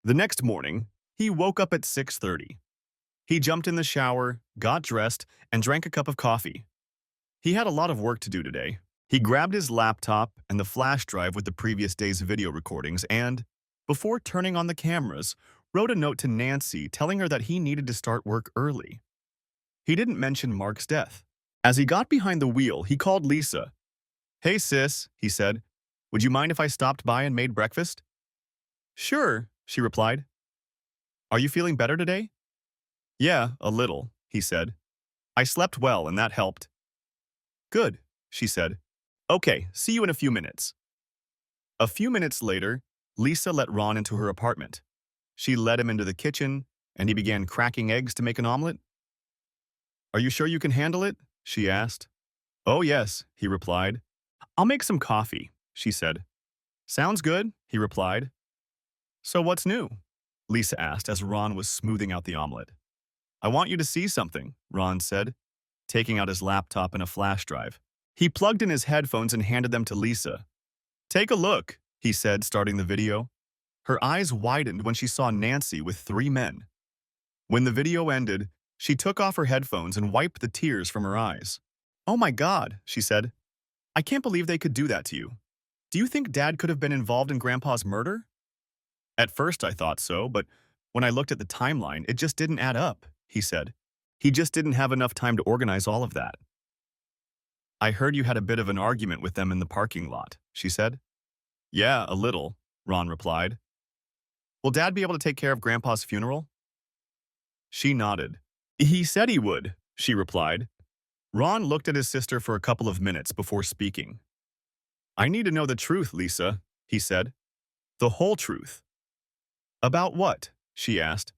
The next morning, he woke up at 6:30. He jumped in the shower, got dressed, and drank a cup of coffee. He had a lot of work to do today. He grabbed his laptop and the flash drive with the previous day's video recordings and, before turning on the cameras, wrote a note to Nancy telling her that he needed to start work early. He didn't mention Mark's death. As he got behind the wheel, he called Lisa. "Hey sis," he said, "would you mind if I stopped by and made breakfast?" "Sure," she replied. "Are you feeling better today?" "Yeah, a little," he said. "I slept well and that helped." "Good," she said. "Okay, see you in a few minutes." A few minutes later, Lisa let Ron into her apartment. She led him into the kitchen, and he began cracking eggs to make an omelet. "Are you sure you can handle it?" she asked. "Oh yes," he replied. "I'll make some coffee," she said. "Sounds good," he replied. "So what's new?" Lisa asked as Ron was smoothing out the omelet. "I want you to see something," Ron said, taking out his laptop and a flash drive. He plugged in his headphones and handed them to Lisa. "Take a look," he said, starting the video. Her eyes widened when she saw Nancy with 3 men. When the video ended, she took off her headphones and wiped the tears from her eyes. "Oh my God," she said. "I can't believe they could do that to you. Do you think Dad could have been involved in Grandpa's murder?" "At first I thought so, but when I looked at the timeline, it just didn't add up," he said. "He just didn't have enough time to organize all of that." "I heard you had a bit of an argument with them in the parking lot," she said. "Yeah, a little," Ron replied. "Will Dad be able to take care of Grandpa's funeral?" She nodded. "He said he would," she replied. Ron looked at his sister for a couple of minutes before speaking. "I need to know the truth, Lisa," he said. "The whole truth." "About what?" she asked.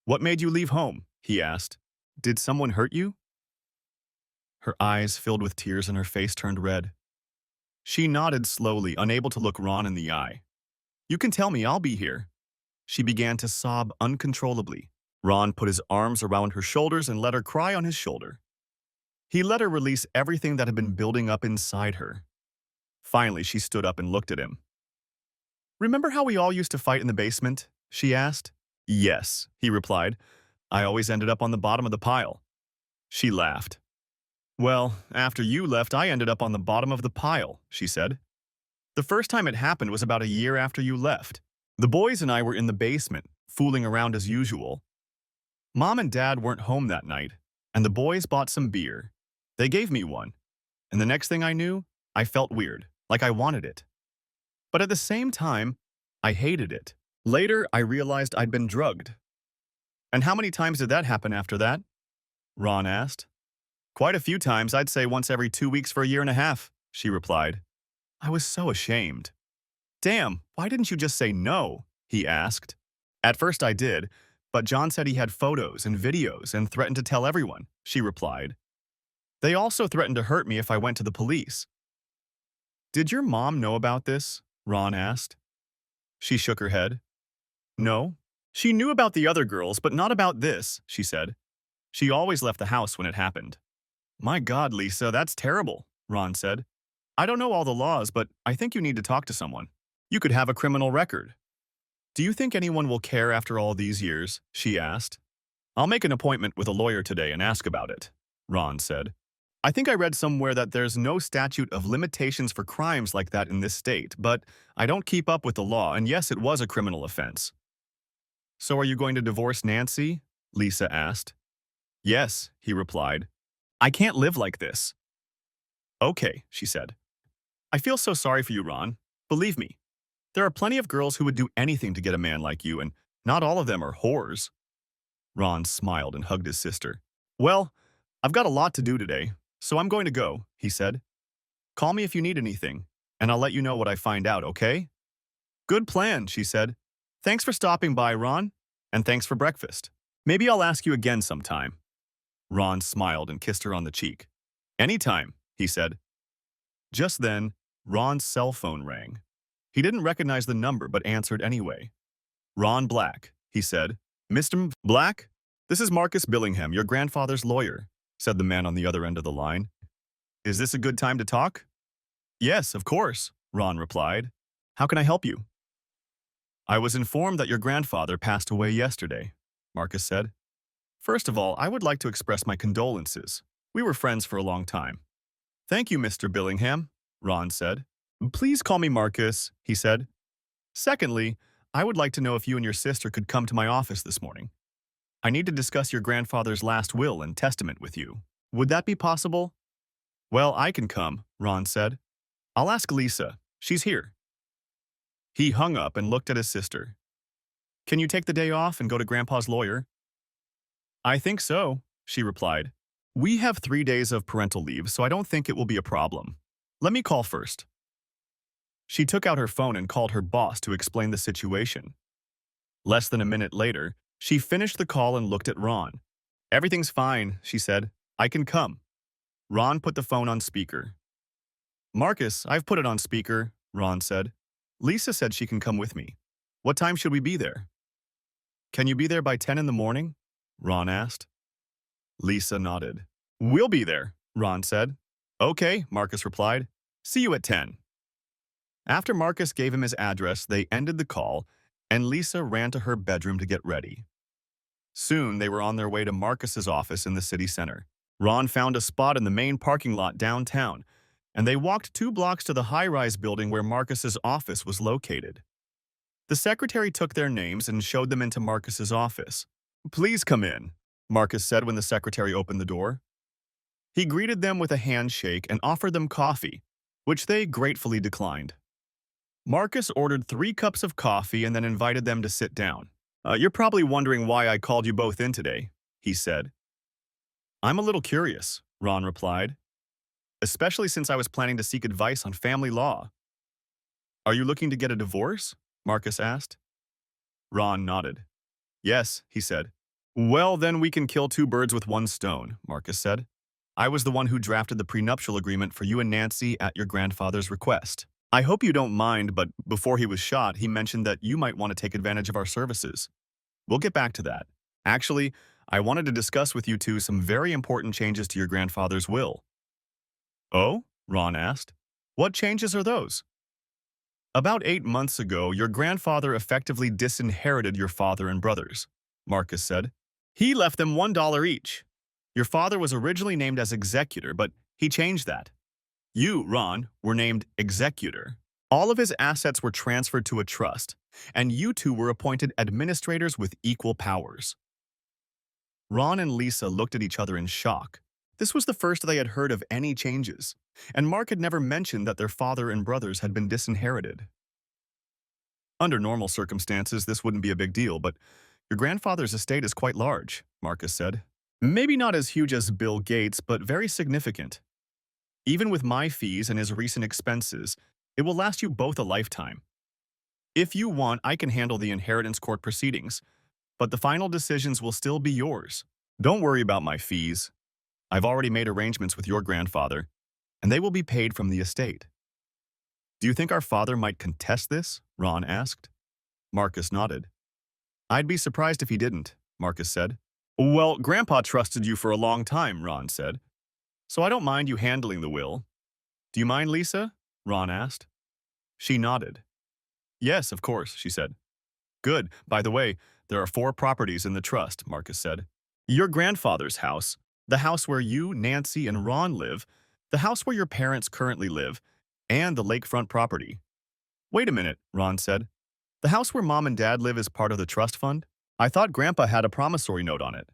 "What made you leave home?" he asked. "Did someone hurt you?" Her eyes filled with tears and her face turned red. She nodded slowly, unable to look Ron in the eye. "You can tell me, I'll be here." She began to sob uncontrollably. Ron put his arms around her shoulders and let her cry on his shoulder. He let her release everything that had been building up inside her. Finally, she stood up and looked at him. "Remember how we all used to fight in the basement?" she asked. "Yes," he replied. "I always ended up on the bottom of the pile." She laughed. "Well, after you left, I ended up on the bottom of the pile," she said. "The first time it happened was about a year after you left. The boys and I were in the basement, fooling around as usual. Mom and Dad weren't home that night, and the boys bought some beer. They gave me one, and the next thing I knew, I felt weird, like I wanted it. But at the same time, I hated it. Later, I realized I'd been drugged." "And how many times did that happen after that?" Ron asked. "Quite a few times, I'd say once every 2 weeks for a year and a half," she replied. I was so ashamed. "Damn, why didn't you just say no?" he asked. "At first I did, but John said he had photos and videos and threatened to tell everyone," she replied. "They also threatened to hurt me if I went to the police." "Did your mom know about this?" Ron asked. She shook her head. "No. She knew about the other girls, but not about this," she said. "She always left the house when it happened." "My God, Lisa, that's terrible," Ron said. "I don't know all the laws, but I think you need to talk to someone. You could have a criminal record." "Do you think anyone will care after all these years?" she asked. "I'll make an appointment with a lawyer today and ask about it," Ron said. "I think I read somewhere that there's no statute of limitations for crimes like that in this state, but I don't keep up with the law, and yes, it was a criminal offense." "So are you going to divorce Nancy?" Lisa asked. "Yes," he replied. "I can't live like this." "Okay," she said. "I feel so sorry for you, Ron. Believe me, there are plenty of girls who would do anything to get a man like you, and not all of them are whores." Ron smiled and hugged his sister. "Well, I've got a lot to do today, so I'm going to go," he said. "Call me if you need anything, and I'll let you know what I find out, okay?" "Good plan," she said. "Thanks for stopping by, Ron, and thanks for breakfast. Maybe I'll ask you again sometime." Ron smiled and kissed her on the cheek. "Anytime," he said. Just then, Ron's cell phone rang. He didn't recognize the number but answered anyway. "Ron Black," he said. "Mr. Black? This is Marcus Billingham, your grandfather's lawyer," said the man on the other end of the line. "Is this a good time to talk?" "Yes, of course," Ron replied. "How can I help you?" I was informed that your grandfather passed away yesterday, Marcus said. First of all, I would like to express my condolences. We were friends for a long time. Thank you, Mr. Billingham, Ron said. Please call me Marcus, he said. Secondly, I would like to know if you and your sister could come to my office this morning. I need to discuss your grandfather's last will and testament with you. Would that be possible? Well, I can come, Ron said. I'll ask Lisa. She's here. He hung up and looked at his sister. Can you take the day off and go to Grandpa's lawyer? I think so, she replied. We have 3 days of parental leave, so I don't think it will be a problem. Let me call first. She took out her phone and called her boss to explain the situation. Less than a minute later, she finished the call and looked at Ron. Everything's fine, she said. I can come. Ron put the phone on speaker. Marcus, I've put it on speaker, Ron said. Lisa said she can come with me. What time should we be there? Can you be there by 10 in the morning? Ron asked. Lisa nodded. We'll be there, Ron said. Okay, Marcus replied. See you at 10. After Marcus gave him his address, they ended the call, and Lisa ran to her bedroom to get ready. Soon, they were on their way to Marcus's office in the city center. Ron found a spot in the main parking lot downtown, and they walked 2 blocks to the high-rise building where Marcus's office was located. The secretary took their names and showed them into Marcus's office. Please come in, Marcus said when the secretary opened the door. He greeted them with a handshake and offered them coffee, which they gratefully declined. Marcus ordered 3 cups of coffee and then invited them to sit down. You're probably wondering why I called you both in today, he said. I'm a little curious, Ron replied, especially since I was planning to seek advice on family law. Are you looking to get a divorce? Marcus asked. Ron nodded. Yes, he said. Well, then we can kill 2 birds with 1 stone, Marcus said. I was the one who drafted the prenuptial agreement for you and Nancy at your grandfather's request. I hope you don't mind, but before he was shot, he mentioned that you might want to take advantage of our services. We'll get back to that. Actually, I wanted to discuss with you two some very important changes to your grandfather's will. Oh? Ron asked. What changes are those? About 8 months ago, your grandfather effectively disinherited your father and brothers, Marcus said. He left them $1 each. Your father was originally named as executor, but he changed that. You, Ron, were named executor. All of his assets were transferred to a trust, and you two were appointed administrators with equal powers. Ron and Lisa looked at each other in shock. This was the first they had heard of any changes, and Mark had never mentioned that their father and brothers had been disinherited. Under normal circumstances, this wouldn't be a big deal, but your grandfather's estate is quite large, Marcus said. Maybe not as huge as Bill Gates, but very significant. Even with my fees and his recent expenses, it will last you both a lifetime. If you want, I can handle the inheritance court proceedings, but the final decisions will still be yours. Don't worry about my fees. I've already made arrangements with your grandfather, and they will be paid from the estate. Do you think our father might contest this? Ron asked. Marcus nodded. I'd be surprised if he didn't, Marcus said. Well, Grandpa trusted you for a long time, Ron said. So I don't mind you handling the will. Do you mind, Lisa? Ron asked. She nodded. Yes, of course, she said. Good. By the way, there are 4 properties in the trust, Marcus said. Your grandfather's house, the house where you, Nancy, and Ron live, the house where your parents currently live, and the lakefront property. Wait a minute, Ron said. The house where Mom and Dad live is part of the trust fund? I thought Grandpa had a promissory note on it.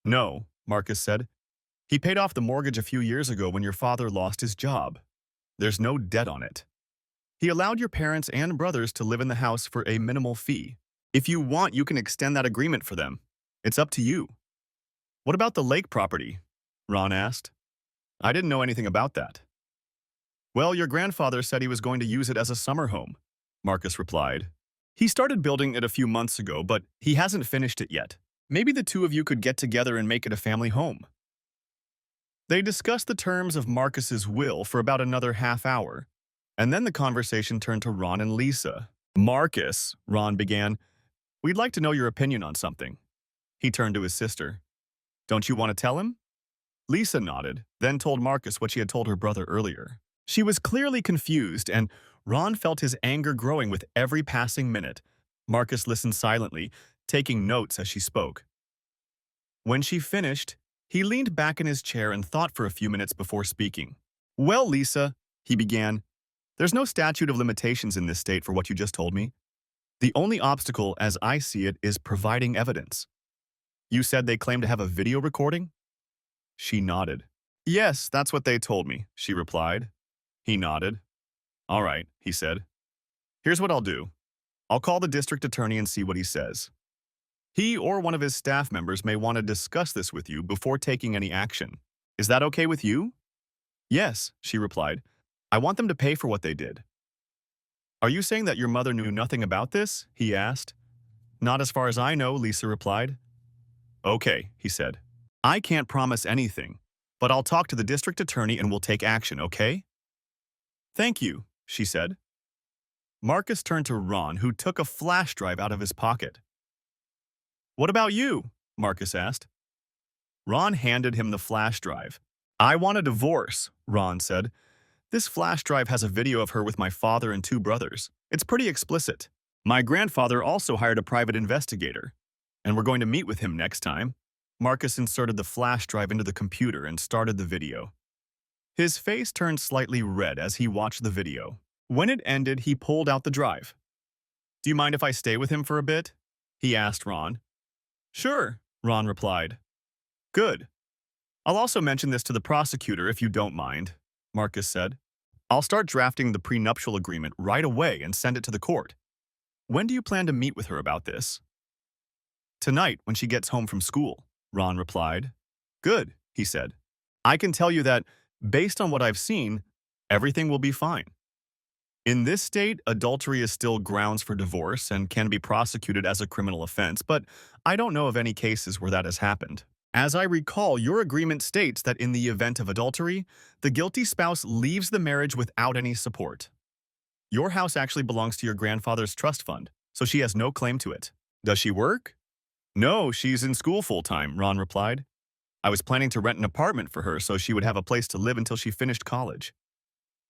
No, Marcus said. He paid off the mortgage a few years ago when your father lost his job. There's no debt on it. He allowed your parents and brothers to live in the house for a minimal fee. If you want, you can extend that agreement for them. It's up to you. What about the lake property? Ron asked. I didn't know anything about that. Well, your grandfather said he was going to use it as a summer home, Marcus replied. He started building it a few months ago, but he hasn't finished it yet. Maybe the 2 of you could get together and make it a family home. They discussed the terms of Marcus's will for about another half hour, and then the conversation turned to Ron and Lisa. Marcus, Ron began, we'd like to know your opinion on something. He turned to his sister. Don't you want to tell him? Lisa nodded, then told Marcus what she had told her brother earlier. She was clearly confused, and Ron felt his anger growing with every passing minute. Marcus listened silently, taking notes as she spoke. When she finished, he leaned back in his chair and thought for a few minutes before speaking. Well, Lisa, he began, there's no statute of limitations in this state for what you just told me. The only obstacle, as I see it, is providing evidence. You said they claim to have a video recording? She nodded. Yes, that's what they told me, she replied. He nodded. All right, he said. Here's what I'll do. I'll call the district attorney and see what he says. He or one of his staff members may want to discuss this with you before taking any action. Is that okay with you? Yes, she replied. I want them to pay for what they did. Are you saying that your mother knew nothing about this? He asked. Not as far as I know, Lisa replied. Okay, he said. I can't promise anything, but I'll talk to the district attorney and we'll take action, okay? Thank you, she said. Marcus turned to Ron, who took a flash drive out of his pocket. What about you? Marcus asked. Ron handed him the flash drive. I want a divorce, Ron said. This flash drive has a video of her with my father and 2 brothers. It's pretty explicit. My grandfather also hired a private investigator, and we're going to meet with him next time. Marcus inserted the flash drive into the computer and started the video. His face turned slightly red as he watched the video. When it ended, he pulled out the drive. Do you mind if I stay with him for a bit? He asked Ron. Sure, Ron replied. Good. I'll also mention this to the prosecutor if you don't mind, Marcus said. I'll start drafting the prenuptial agreement right away and send it to the court. When do you plan to meet with her about this? Tonight, when she gets home from school, Ron replied. Good, he said. I can tell you that, based on what I've seen, everything will be fine. In this state, adultery is still grounds for divorce and can be prosecuted as a criminal offense, but I don't know of any cases where that has happened. As I recall, your agreement states that in the event of adultery, the guilty spouse leaves the marriage without any support. Your house actually belongs to your grandfather's trust fund, so she has no claim to it. Does she work? No, she's in school full-time, Ron replied. I was planning to rent an apartment for her so she would have a place to live until she finished college.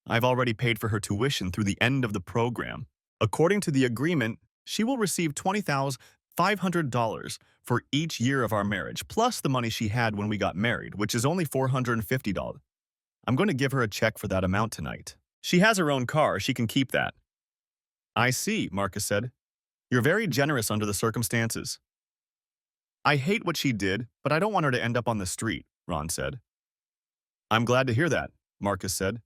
I've already paid for her tuition through the end of the program. According to the agreement, she will receive $20,500 for each year of our marriage, plus the money she had when we got married, which is only $450. I'm going to give her a check for that amount tonight. She has her own car, she can keep that. I see, Marcus said. You're very generous under the circumstances. I hate what she did, but I don't want her to end up on the street, Ron said. I'm glad to hear that, Marcus said.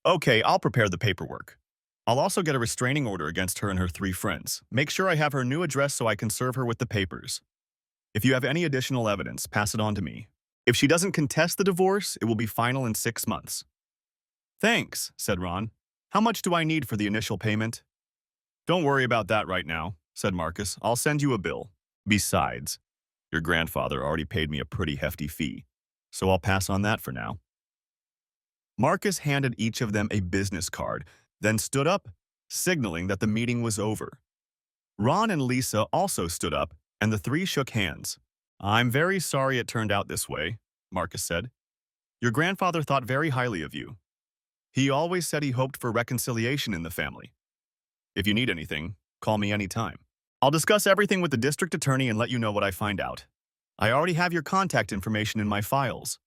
Okay, I'll prepare the paperwork. I'll also get a restraining order against her and her 3 friends. Make sure I have her new address so I can serve her with the papers. If you have any additional evidence, pass it on to me. If she doesn't contest the divorce, it will be final in 6 months. Thanks, said Ron. How much do I need for the initial payment? Don't worry about that right now, said Marcus. I'll send you a bill. Besides, your grandfather already paid me a pretty hefty fee, so I'll pass on that for now. Marcus handed each of them a business card, then stood up, signaling that the meeting was over. Ron and Lisa also stood up, and the 3 shook hands. I'm very sorry it turned out this way, Marcus said. Your grandfather thought very highly of you. He always said he hoped for reconciliation in the family. If you need anything, call me anytime. I'll discuss everything with the district attorney and let you know what I find out. I already have your contact information in my files.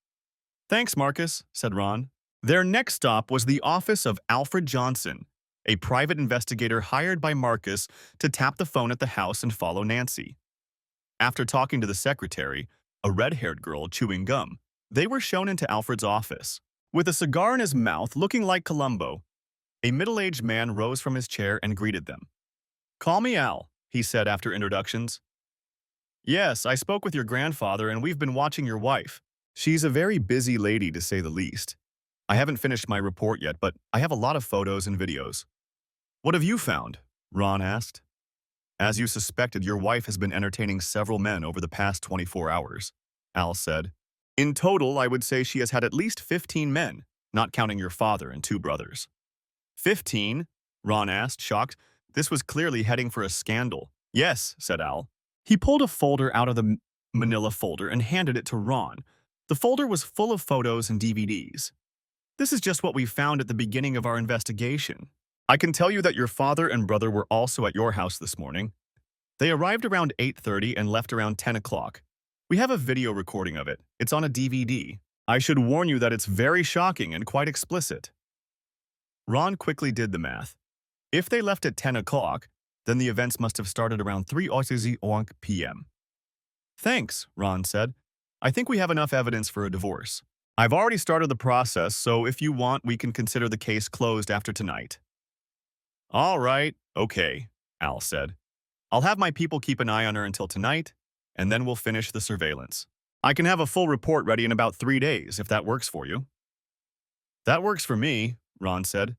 Thanks, Marcus, said Ron. Their next stop was the office of Alfred Johnson, a private investigator hired by Marcus to tap the phone at the house and follow Nancy. After talking to the secretary, a red-haired girl chewing gum, they were shown into Alfred's office. With a cigar in his mouth looking like Columbo, a middle-aged man rose from his chair and greeted them. Call me Al, he said after introductions. Yes, I spoke with your grandfather and we've been watching your wife. She's a very busy lady to say the least. I haven't finished my report yet, but I have a lot of photos and videos. What have you found? Ron asked. As you suspected, your wife has been entertaining several men over the past 24 hours, Al said. In total, I would say she has had at least 15 men, not counting your father and 2 brothers. 15? Ron asked, shocked. This was clearly heading for a scandal. Yes, said Al. He pulled a folder out of the manila folder and handed it to Ron. The folder was full of photos and DVDs. This is just what we found at the beginning of our investigation. I can tell you that your father and brother were also at your house this morning. They arrived around 8:30 and left around 10 o'clock. We have a video recording of it. It's on a DVD. I should warn you that it's very shocking and quite explicit. Ron quickly did the math. If they left at 10 o'clock, then the events must have started around 3 p.m. Thanks, Ron said. I think we have enough evidence for a divorce. I've already started the process, so if you want, we can consider the case closed after tonight. All right, okay, Al said. I'll have my people keep an eye on her until tonight, and then we'll finish the surveillance. I can have a full report ready in about 3 days, if that works for you. That works for me, Ron said.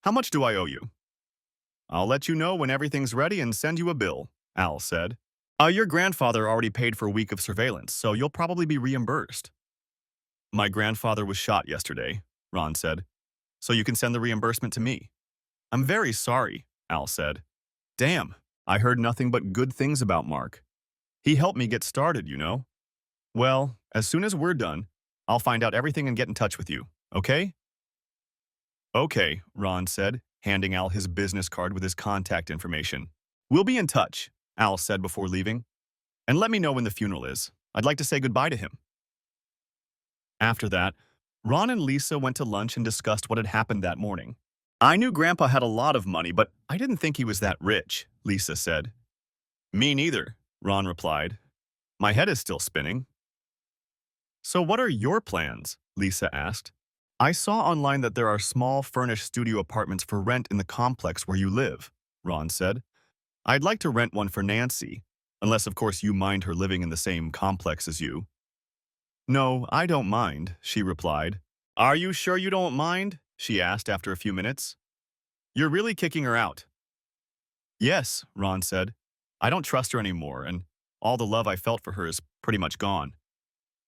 How much do I owe you? I'll let you know when everything's ready and send you a bill, Al said. Your grandfather already paid for a week of surveillance, so you'll probably be reimbursed. My grandfather was shot yesterday, Ron said, so you can send the reimbursement to me. I'm very sorry, Al said. Damn, I heard nothing but good things about Mark. He helped me get started, you know. Well, as soon as we're done, I'll find out everything and get in touch with you, okay? Okay, Ron said, handing Al his business card with his contact information. We'll be in touch, Al said before leaving. And let me know when the funeral is. I'd like to say goodbye to him. After that, Ron and Lisa went to lunch and discussed what had happened that morning. I knew Grandpa had a lot of money, but I didn't think he was that rich, Lisa said. Me neither, Ron replied. My head is still spinning. So what are your plans? Lisa asked. I saw online that there are small furnished studio apartments for rent in the complex where you live, Ron said. I'd like to rent one for Nancy, unless of course you mind her living in the same complex as you. No, I don't mind, she replied. Are you sure you don't mind? She asked after a few minutes. You're really kicking her out. Yes, Ron said. I don't trust her anymore, and all the love I felt for her is pretty much gone.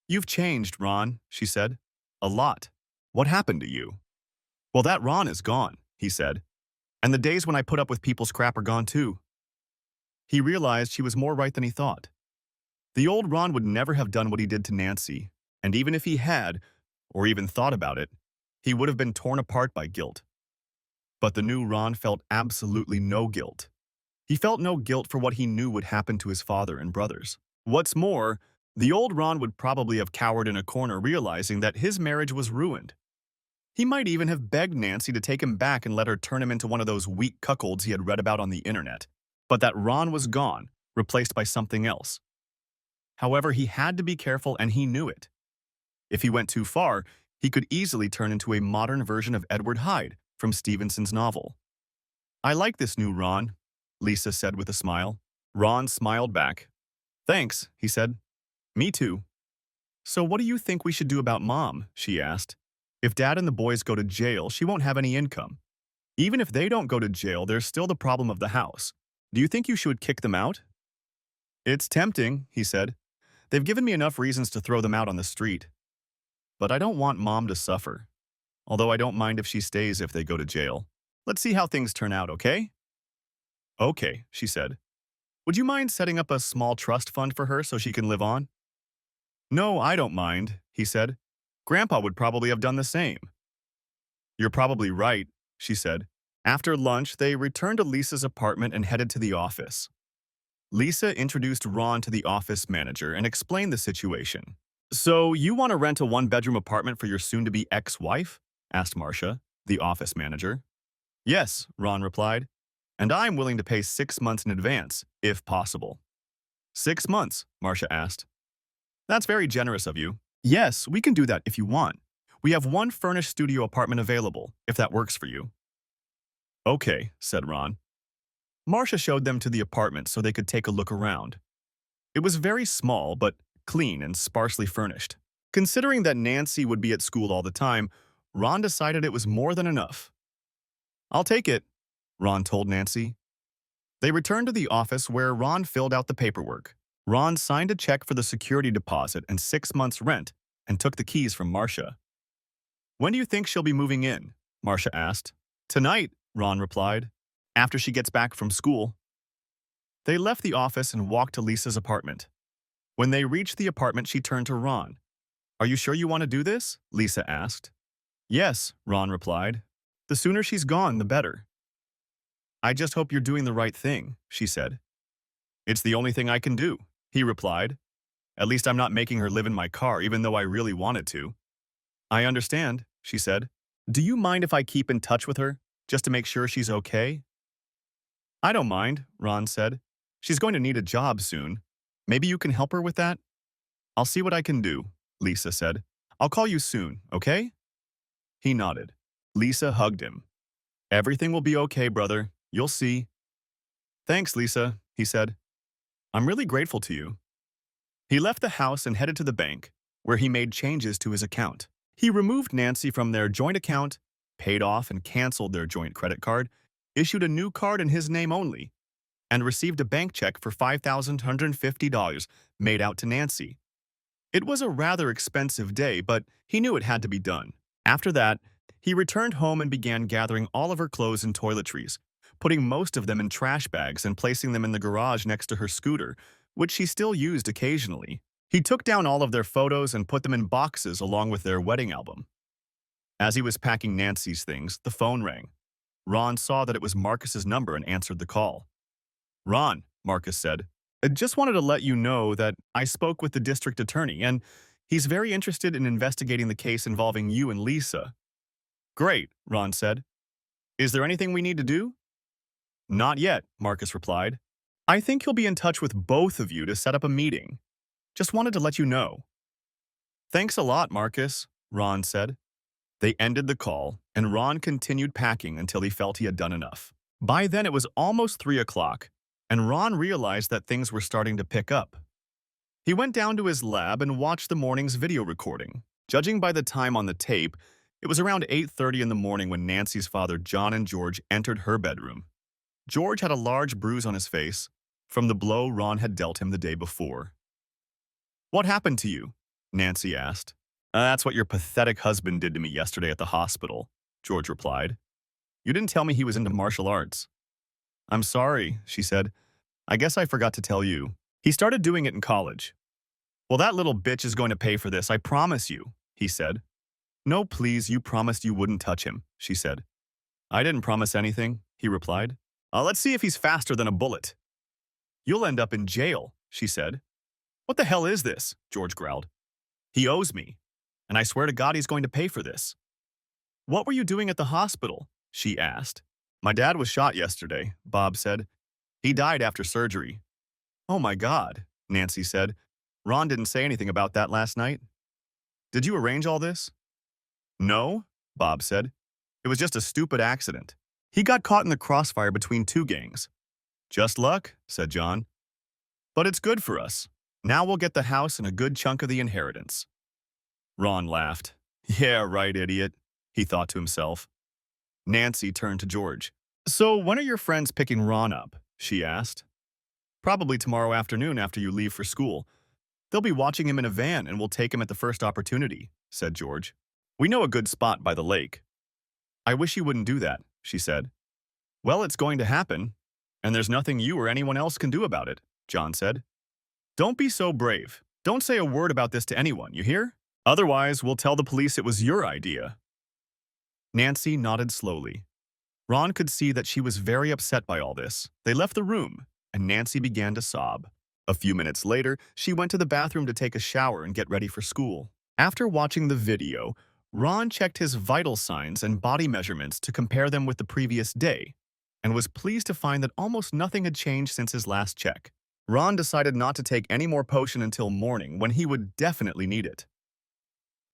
You've changed, Ron, she said. A lot. What happened to you? Well, that Ron is gone, he said. And the days when I put up with people's crap are gone too. He realized she was more right than he thought. The old Ron would never have done what he did to Nancy, and even if he had, or even thought about it, he would have been torn apart by guilt. But the new Ron felt absolutely no guilt. He felt no guilt for what he knew would happen to his father and brothers. What's more, the old Ron would probably have cowered in a corner realizing that his marriage was ruined. He might even have begged Nancy to take him back and let her turn him into one of those weak cuckolds he had read about on the internet. But that Ron was gone, replaced by something else. However, he had to be careful and he knew it. If he went too far, he could easily turn into a modern version of Edward Hyde from Stevenson's novel. I like this new Ron, Lisa said with a smile. Ron smiled back. Thanks, he said. Me too. So what do you think we should do about Mom? She asked. If Dad and the boys go to jail, she won't have any income. Even if they don't go to jail, there's still the problem of the house. Do you think you should kick them out? It's tempting, he said. They've given me enough reasons to throw them out on the street. But I don't want Mom to suffer. Although I don't mind if she stays if they go to jail. Let's see how things turn out, okay? Okay, she said. Would you mind setting up a small trust fund for her so she can live on? No, I don't mind, he said. Grandpa would probably have done the same. You're probably right, she said. After lunch, they returned to Lisa's apartment and headed to the office. Lisa introduced Ron to the office manager and explained the situation. So, you want to rent a one-bedroom apartment for your soon-to-be ex-wife? Asked Marcia, the office manager. Yes, Ron replied. And I'm willing to pay 6 months in advance, if possible. 6 months, Marcia asked. That's very generous of you. Yes, we can do that if you want. We have one furnished studio apartment available, if that works for you. Okay, said Ron. Marcia showed them to the apartment so they could take a look around. It was very small, but clean and sparsely furnished. Considering that Nancy would be at school all the time, Ron decided it was more than enough. I'll take it, Ron told Nancy. They returned to the office where Ron filled out the paperwork. Ron signed a check for the security deposit and 6 months' rent and took the keys from Marcia. When do you think she'll be moving in? Marcia asked. Tonight, Ron replied, after she gets back from school. They left the office and walked to Lisa's apartment. When they reached the apartment, she turned to Ron. Are you sure you want to do this? Lisa asked. Yes, Ron replied. The sooner she's gone, the better. I just hope you're doing the right thing, she said. It's the only thing I can do, he replied. At least I'm not making her live in my car, even though I really wanted to. I understand, she said. Do you mind if I keep in touch with her, just to make sure she's okay? I don't mind, Ron said. She's going to need a job soon. Maybe you can help her with that? I'll see what I can do, Lisa said. I'll call you soon, okay? He nodded. Lisa hugged him. Everything will be okay, brother. You'll see. Thanks, Lisa, he said. I'm really grateful to you. He left the house and headed to the bank, where he made changes to his account. He removed Nancy from their joint account, paid off and canceled their joint credit card, issued a new card in his name only, and received a bank check for $5,150 made out to Nancy. It was a rather expensive day, but he knew it had to be done. After that, he returned home and began gathering all of her clothes and toiletries, putting most of them in trash bags and placing them in the garage next to her scooter, which she still used occasionally. He took down all of their photos and put them in boxes along with their wedding album. As he was packing Nancy's things, the phone rang. Ron saw that it was Marcus's number and answered the call. Ron, Marcus said, I just wanted to let you know that I spoke with the district attorney, and he's very interested in investigating the case involving you and Lisa. Great, Ron said. Is there anything we need to do? Not yet, Marcus replied. I think he'll be in touch with both of you to set up a meeting. Just wanted to let you know. Thanks a lot, Marcus, Ron said. They ended the call, and Ron continued packing until he felt he had done enough. By then, it was almost 3 o'clock, and Ron realized that things were starting to pick up. He went down to his lab and watched the morning's video recording. Judging by the time on the tape, it was around 8:30 in the morning when Nancy's father, John, and George entered her bedroom. George had a large bruise on his face from the blow Ron had dealt him the day before. What happened to you? Nancy asked. That's what your pathetic husband did to me yesterday at the hospital, George replied. You didn't tell me he was into martial arts. I'm sorry, she said. I guess I forgot to tell you. He started doing it in college. Well, that little bitch is going to pay for this, I promise you, he said. No, please, you promised you wouldn't touch him, she said. I didn't promise anything, he replied. Let's see if he's faster than a bullet. You'll end up in jail, she said. What the hell is this? George growled. He owes me, and I swear to God he's going to pay for this. What were you doing at the hospital? She asked. My dad was shot yesterday, Bob said. He died after surgery. Oh my God, Nancy said. Ron didn't say anything about that last night. Did you arrange all this? No, Bob said. It was just a stupid accident. He got caught in the crossfire between two gangs. Just luck, said John. But it's good for us. Now we'll get the house and a good chunk of the inheritance. Ron laughed. Yeah, right, idiot, he thought to himself. Nancy turned to George. So when are your friends picking Ron up? She asked. Probably tomorrow afternoon after you leave for school. They'll be watching him in a van and we'll take him at the first opportunity, said George. We know a good spot by the lake. I wish you wouldn't do that, she said. Well, it's going to happen, and there's nothing you or anyone else can do about it, John said. Don't be so brave. Don't say a word about this to anyone, you hear? Otherwise, we'll tell the police it was your idea. Nancy nodded slowly. Ron could see that she was very upset by all this. They left the room, and Nancy began to sob. A few minutes later, she went to the bathroom to take a shower and get ready for school. After watching the video, Ron checked his vital signs and body measurements to compare them with the previous day, and was pleased to find that almost nothing had changed since his last check. Ron decided not to take any more potion until morning, when he would definitely need it.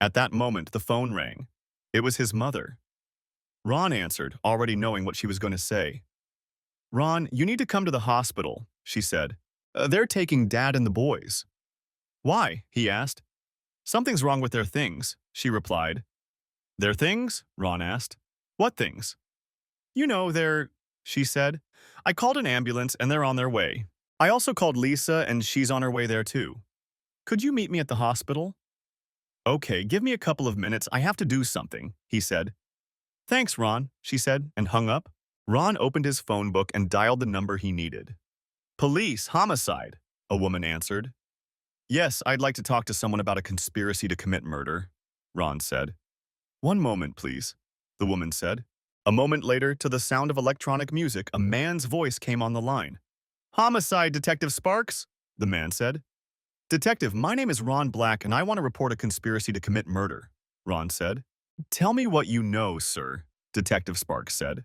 At that moment, the phone rang. It was his mother. Ron answered, already knowing what she was going to say. Ron, you need to come to the hospital, she said. They're taking Dad and the boys. Why? He asked. Something's wrong with their things, she replied. Their things? Ron asked. What things? You know, she said. I called an ambulance and they're on their way. I also called Lisa and she's on her way there too. Could you meet me at the hospital? Okay, give me a couple of minutes. I have to do something, he said. Thanks, Ron, she said, and hung up. Ron opened his phone book and dialed the number he needed. Police, homicide, a woman answered. Yes, I'd like to talk to someone about a conspiracy to commit murder, Ron said. One moment, please, the woman said. A moment later, to the sound of electronic music, a man's voice came on the line. Homicide, Detective Sparks, the man said. Detective, my name is Ron Black, and I want to report a conspiracy to commit murder, Ron said. Tell me what you know, sir, Detective Sparks said.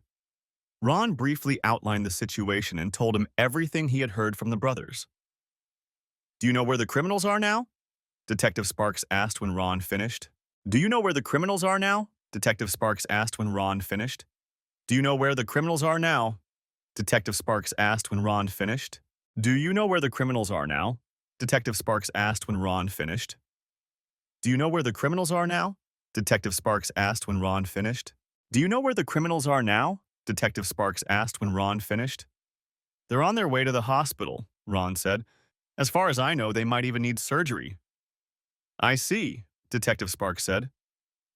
Ron briefly outlined the situation and told him everything he had heard from the brothers. Do you know where the criminals are now? Detective Sparks asked when Ron finished. Do you know where the criminals are now? Detective Sparks asked when Ron finished. Do you know where the criminals are now? Detective Sparks asked when Ron finished. Do you know where the criminals are now? Detective Sparks asked when Ron finished. Do you know where the criminals are now? Detective Sparks asked when Ron finished. Do you know where the criminals are now? Detective Sparks asked when Ron finished. They're on their way to the hospital, Ron said. As far as I know, they might even need surgery. I see, Detective Sparks said.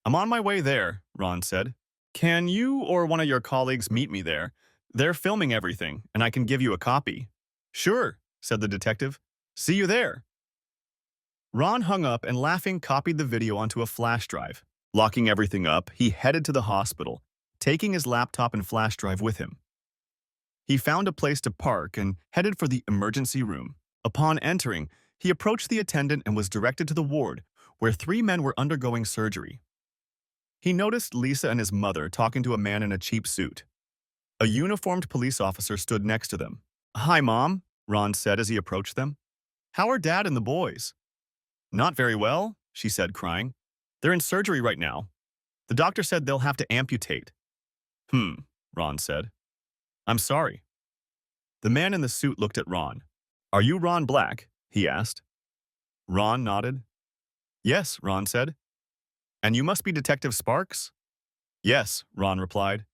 I'm on my way there, Ron said. Can you or one of your colleagues meet me there? They're filming everything, and I can give you a copy. Sure, said the detective. See you there. Ron hung up and laughing copied the video onto a flash drive. Locking everything up, he headed to the hospital, taking his laptop and flash drive with him. He found a place to park and headed for the emergency room. Upon entering, he approached the attendant and was directed to the ward, where 3 men were undergoing surgery. He noticed Lisa and his mother talking to a man in a cheap suit. A uniformed police officer stood next to them. Hi, Mom, Ron said as he approached them. How are Dad and the boys? Not very well, she said, crying. They're in surgery right now. The doctor said they'll have to amputate. Ron said. I'm sorry. The man in the suit looked at Ron. Are you Ron Black? He asked. Ron nodded. Yes, Ron said. And you must be Detective Sparks? Yes, Ron replied.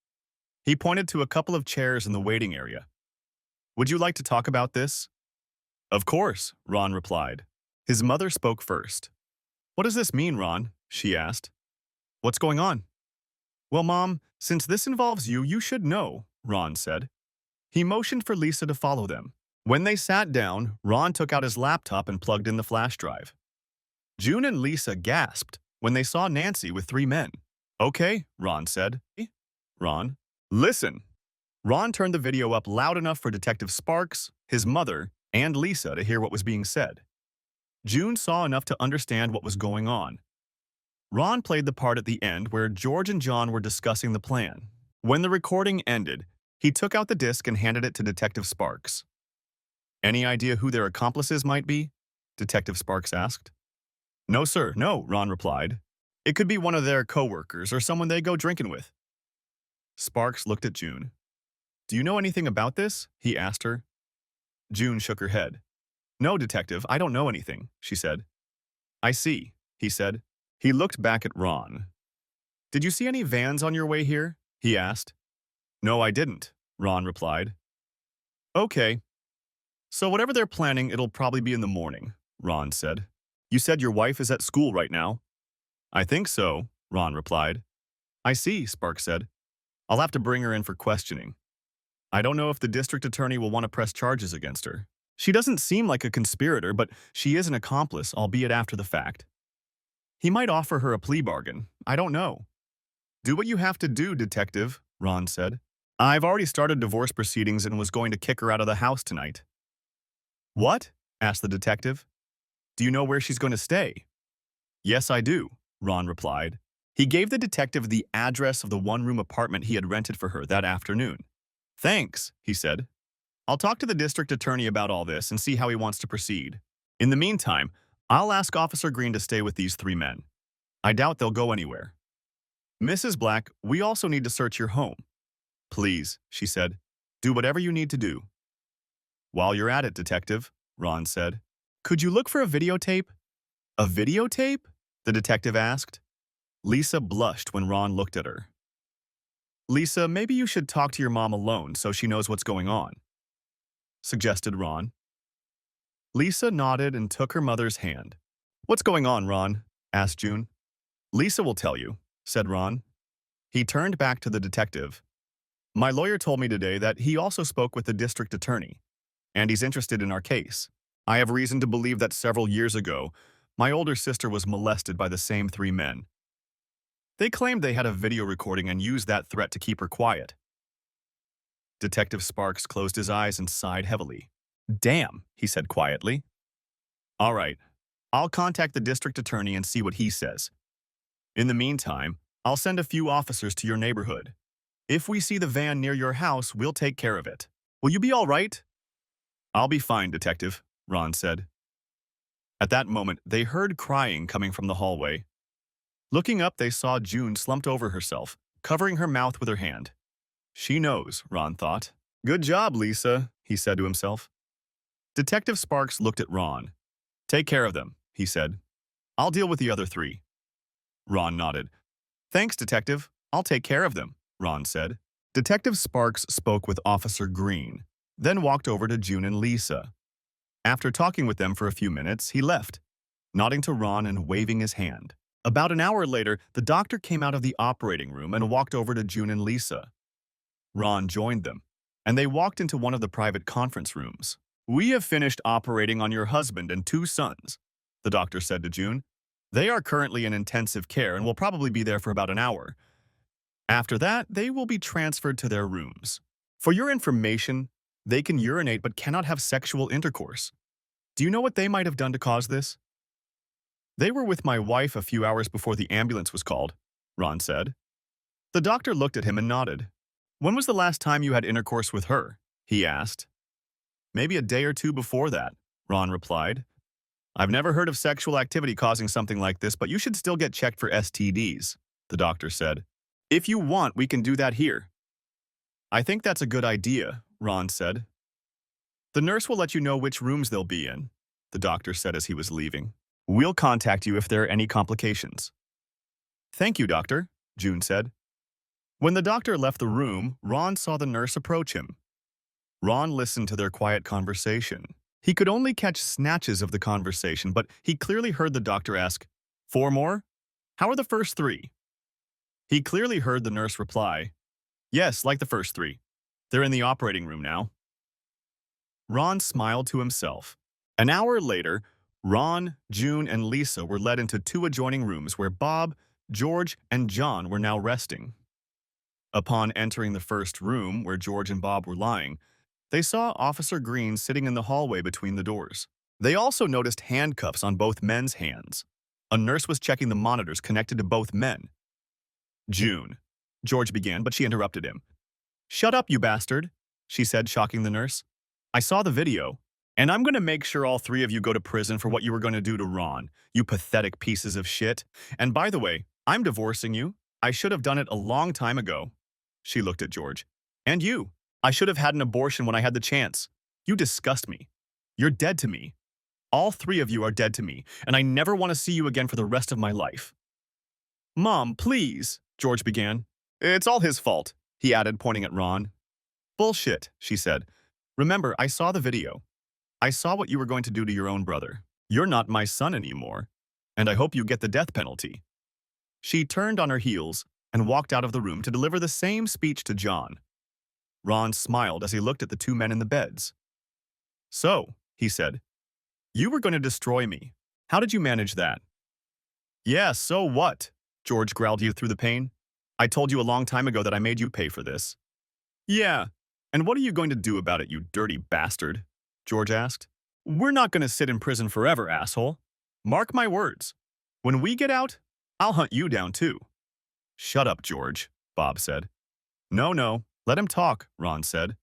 He pointed to a couple of chairs in the waiting area. Would you like to talk about this? Of course, Ron replied. His mother spoke first. What does this mean, Ron? She asked. What's going on? Well, Mom, since this involves you, you should know, Ron said. He motioned for Lisa to follow them. When they sat down, Ron took out his laptop and plugged in the flash drive. June and Lisa gasped when they saw Nancy with 3 men. Okay, Ron said. Ron, listen. Ron turned the video up loud enough for Detective Sparks, his mother, and Lisa to hear what was being said. June saw enough to understand what was going on. Ron played the part at the end where George and John were discussing the plan. When the recording ended, he took out the disc and handed it to Detective Sparks. Any idea who their accomplices might be? Detective Sparks asked. No, sir, no, Ron replied. It could be one of their co-workers or someone they go drinking with. Sparks looked at June. Do you know anything about this? He asked her. June shook her head. No, Detective, I don't know anything, she said. I see, he said. He looked back at Ron. Did you see any vans on your way here? He asked. No, I didn't, Ron replied. Okay. So whatever they're planning, it'll probably be in the morning, Ron said. You said your wife is at school right now? I think so, Ron replied. I see, Sparks said. I'll have to bring her in for questioning. I don't know if the district attorney will want to press charges against her. She doesn't seem like a conspirator, but she is an accomplice, albeit after the fact. He might offer her a plea bargain. I don't know. Do what you have to do, Detective, Ron said. I've already started divorce proceedings and was going to kick her out of the house tonight. What? Asked the detective. Do you know where she's going to stay? Yes, I do, Ron replied. He gave the detective the address of the one-room apartment he had rented for her that afternoon. Thanks, he said. I'll talk to the district attorney about all this and see how he wants to proceed. In the meantime, I'll ask Officer Green to stay with these 3 men. I doubt they'll go anywhere. Mrs. Black, we also need to search your home. Please, she said. Do whatever you need to do. While you're at it, Detective, Ron said. Could you look for a videotape? A videotape? The detective asked. Lisa blushed when Ron looked at her. Lisa, maybe you should talk to your mom alone so she knows what's going on, suggested Ron. Lisa nodded and took her mother's hand. What's going on, Ron? Asked June. Lisa will tell you, said Ron. He turned back to the detective. My lawyer told me today that he also spoke with the district attorney, and he's interested in our case. I have reason to believe that several years ago, my older sister was molested by the same 3 men. They claimed they had a video recording and used that threat to keep her quiet. Detective Sparks closed his eyes and sighed heavily. Damn, he said quietly. All right, I'll contact the district attorney and see what he says. In the meantime, I'll send a few officers to your neighborhood. If we see the van near your house, we'll take care of it. Will you be all right? I'll be fine, Detective, Ron said. At that moment, they heard crying coming from the hallway. Looking up, they saw June slumped over herself, covering her mouth with her hand. She knows, Ron thought. Good job, Lisa, he said to himself. Detective Sparks looked at Ron. Take care of them, he said. I'll deal with the other three. Ron nodded. Thanks, Detective. I'll take care of them, Ron said. Detective Sparks spoke with Officer Green, then walked over to June and Lisa. After talking with them for a few minutes, he left, nodding to Ron and waving his hand. About an hour later, the doctor came out of the operating room and walked over to June and Lisa. Ron joined them, and they walked into one of the private conference rooms. We have finished operating on your husband and 2 sons, the doctor said to June. They are currently in intensive care and will probably be there for about an hour. After that, they will be transferred to their rooms. For your information, they can urinate but cannot have sexual intercourse. Do you know what they might have done to cause this? They were with my wife a few hours before the ambulance was called, Ron said. The doctor looked at him and nodded. When was the last time you had intercourse with her? He asked. Maybe a day or 2 before that, Ron replied. I've never heard of sexual activity causing something like this, but you should still get checked for STDs, the doctor said. If you want, we can do that here. I think that's a good idea, Ron said. The nurse will let you know which rooms they'll be in, the doctor said as he was leaving. We'll contact you if there are any complications. Thank you, doctor, June said. When the doctor left the room, Ron saw the nurse approach him. Ron listened to their quiet conversation. He could only catch snatches of the conversation, but he clearly heard the doctor ask, 4 more? How are the first 3? He clearly heard the nurse reply, yes, like the first 3. They're in the operating room now. Ron smiled to himself. An hour later, Ron, June, and Lisa were led into 2 adjoining rooms where Bob, George, and John were now resting. Upon entering the first room, where George and Bob were lying, they saw Officer Green sitting in the hallway between the doors. They also noticed handcuffs on both men's hands. A nurse was checking the monitors connected to both men. June, George began, but she interrupted him. Shut up, you bastard, she said, shocking the nurse. I saw the video, and I'm going to make sure all 3 of you go to prison for what you were going to do to Ron, you pathetic pieces of shit. And by the way, I'm divorcing you. I should have done it a long time ago. She looked at George. And you. I should have had an abortion when I had the chance. You disgust me. You're dead to me. All 3 of you are dead to me, and I never want to see you again for the rest of my life. Mom, please, George began. It's all his fault, he added, pointing at Ron. Bullshit, she said. Remember, I saw the video. I saw what you were going to do to your own brother. You're not my son anymore, and I hope you get the death penalty. She turned on her heels and walked out of the room to deliver the same speech to John. Ron smiled as he looked at the 2 men in the beds. So, he said, you were going to destroy me. How did you manage that? Yeah, so what? George growled you through the pain. I told you a long time ago that I made you pay for this. Yeah, and what are you going to do about it, you dirty bastard? George asked. We're not going to sit in prison forever, asshole. Mark my words. When we get out, I'll hunt you down too. Shut up, George, Bob said. No, let him talk, Ron said.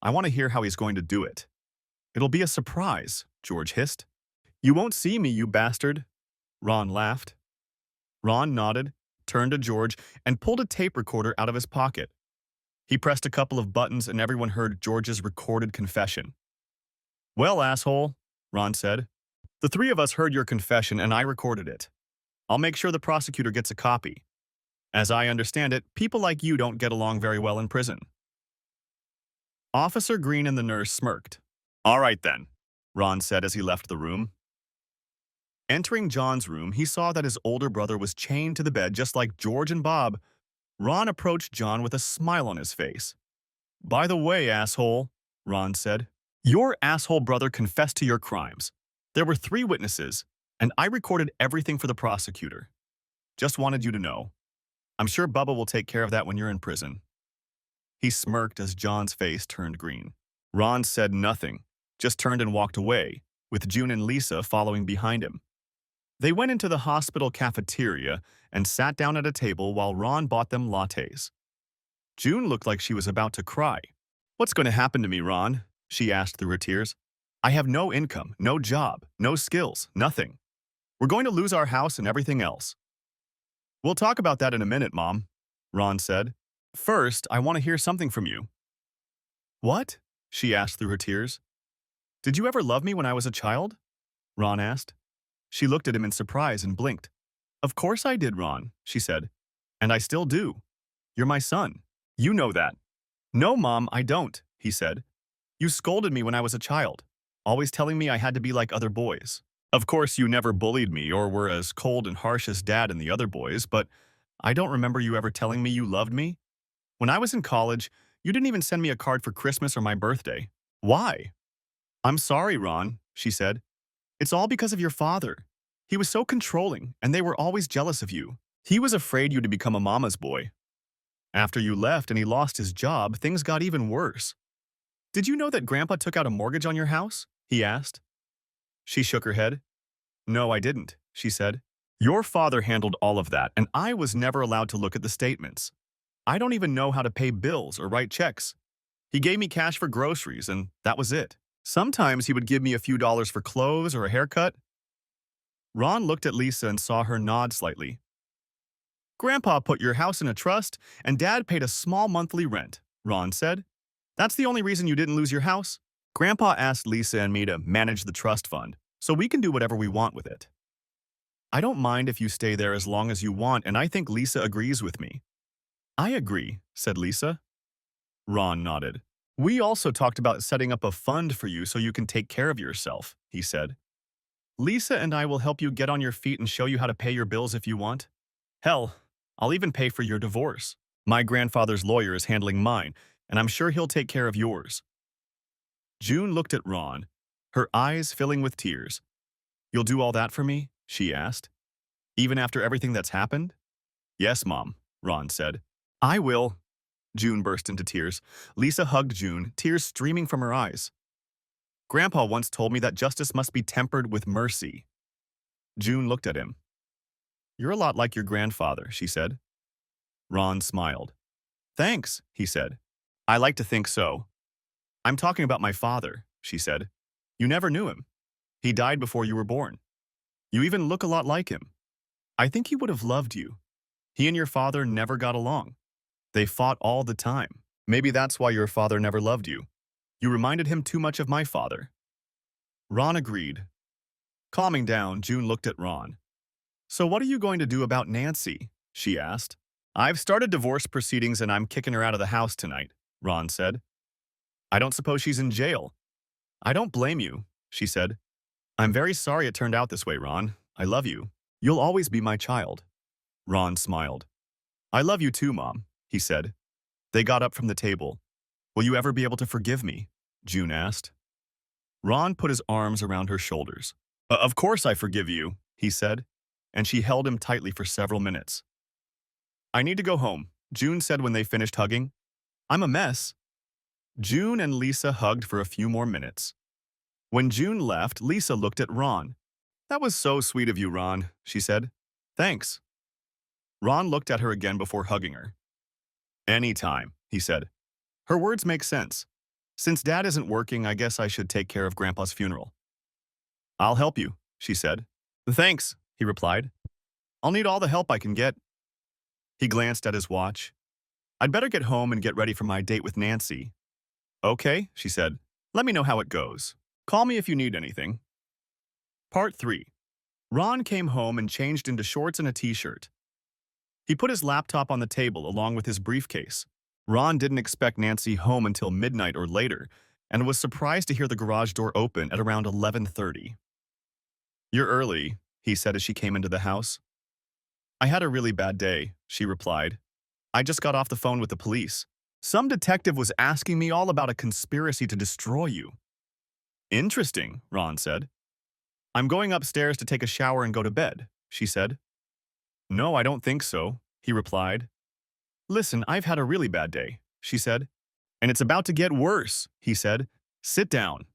I want to hear how he's going to do it. It'll be a surprise, George hissed. You won't see me, you bastard. Ron laughed. Ron nodded, turned to George, and pulled a tape recorder out of his pocket. He pressed a couple of buttons and everyone heard George's recorded confession. Well, asshole, Ron said. The 3 of us heard your confession and I recorded it. I'll make sure the prosecutor gets a copy. As I understand it, people like you don't get along very well in prison. Officer Green and the nurse smirked. All right then, Ron said as he left the room. Entering John's room, he saw that his older brother was chained to the bed just like George and Bob. Ron approached John with a smile on his face. By the way, asshole, Ron said, your asshole brother confessed to your crimes. There were 3 witnesses, and I recorded everything for the prosecutor. Just wanted you to know. I'm sure Bubba will take care of that when you're in prison. He smirked as John's face turned green. Ron said nothing, just turned and walked away, with June and Lisa following behind him. They went into the hospital cafeteria and sat down at a table while Ron bought them lattes. June looked like she was about to cry. "What's going to happen to me, Ron?" she asked through her tears. "I have no income, no job, no skills, nothing. We're going to lose our house and everything else." "We'll talk about that in a minute, Mom," Ron said. "First, I want to hear something from you." "What?" she asked through her tears. "Did you ever love me when I was a child?" Ron asked. She looked at him in surprise and blinked. "Of course I did, Ron," she said. "And I still do. You're my son. You know that." "No, Mom, I don't," he said. "You scolded me when I was a child, always telling me I had to be like other boys. Of course, you never bullied me or were as cold and harsh as Dad and the other boys, but I don't remember you ever telling me you loved me. When I was in college, you didn't even send me a card for Christmas or my birthday. Why?" "I'm sorry, Ron," she said. "It's all because of your father. He was so controlling, and they were always jealous of you. He was afraid you to become a mama's boy. After you left and he lost his job, things got even worse. Did you know that Grandpa took out a mortgage on your house?" he asked. She shook her head. "No, I didn't," she said. "Your father handled all of that, and I was never allowed to look at the statements. I don't even know how to pay bills or write checks. He gave me cash for groceries, and that was it. Sometimes he would give me a few dollars for clothes or a haircut." Ron looked at Lisa and saw her nod slightly. "Grandpa put your house in a trust, and Dad paid a small monthly rent," Ron said. "That's the only reason you didn't lose your house? Grandpa asked Lisa and me to manage the trust fund, so we can do whatever we want with it. I don't mind if you stay there as long as you want, and I think Lisa agrees with me." "I agree," said Lisa. Ron nodded. "We also talked about setting up a fund for you so you can take care of yourself," he said. "Lisa and I will help you get on your feet and show you how to pay your bills if you want. Hell, I'll even pay for your divorce. My grandfather's lawyer is handling mine, and I'm sure he'll take care of yours." June looked at Ron, her eyes filling with tears. "You'll do all that for me?" she asked. "Even after everything that's happened?" "Yes, Mom," Ron said. "I will." June burst into tears. Lisa hugged June, tears streaming from her eyes. "Grandpa once told me that justice must be tempered with mercy." June looked at him. "You're a lot like your grandfather," she said. Ron smiled. "Thanks," he said. "I like to think so." "I'm talking about my father," she said. "You never knew him. He died before you were born. You even look a lot like him. I think he would have loved you. He and your father never got along. They fought all the time. Maybe that's why your father never loved you. You reminded him too much of my father." Ron agreed. Calming down, June looked at Ron. "So what are you going to do about Nancy?" she asked. "I've started divorce proceedings and I'm kicking her out of the house tonight," Ron said. "I don't suppose she's in jail." "I don't blame you," she said. "I'm very sorry it turned out this way, Ron. I love you. You'll always be my child." Ron smiled. "I love you too, Mom," he said. They got up from the table. "Will you ever be able to forgive me?" June asked. Ron put his arms around her shoulders. Of course I forgive you," he said, and she held him tightly for several minutes. "I need to go home," June said when they finished hugging. "I'm a mess." June and Lisa hugged for a few more minutes. When June left, Lisa looked at Ron. "That was so sweet of you, Ron," she said. "Thanks." Ron looked at her again before hugging her. "Anytime," he said. Her words make sense. Since Dad isn't working, I guess I should take care of Grandpa's funeral. "I'll help you," she said. "Thanks," he replied. "I'll need all the help I can get." He glanced at his watch. "I'd better get home and get ready for my date with Nancy." "Okay," she said. "Let me know how it goes. Call me if you need anything." Part 3. Ron came home and changed into shorts and a t-shirt. He put his laptop on the table along with his briefcase. Ron didn't expect Nancy home until midnight or later, and was surprised to hear the garage door open at around 11:30. "You're early," he said as she came into the house. "I had a really bad day," she replied. "I just got off the phone with the police. Some detective was asking me all about a conspiracy to destroy you." "Interesting," Ron said. "I'm going upstairs to take a shower and go to bed," she said. "No, I don't think so," he replied. "Listen, I've had a really bad day," she said. "And it's about to get worse," he said. "Sit down."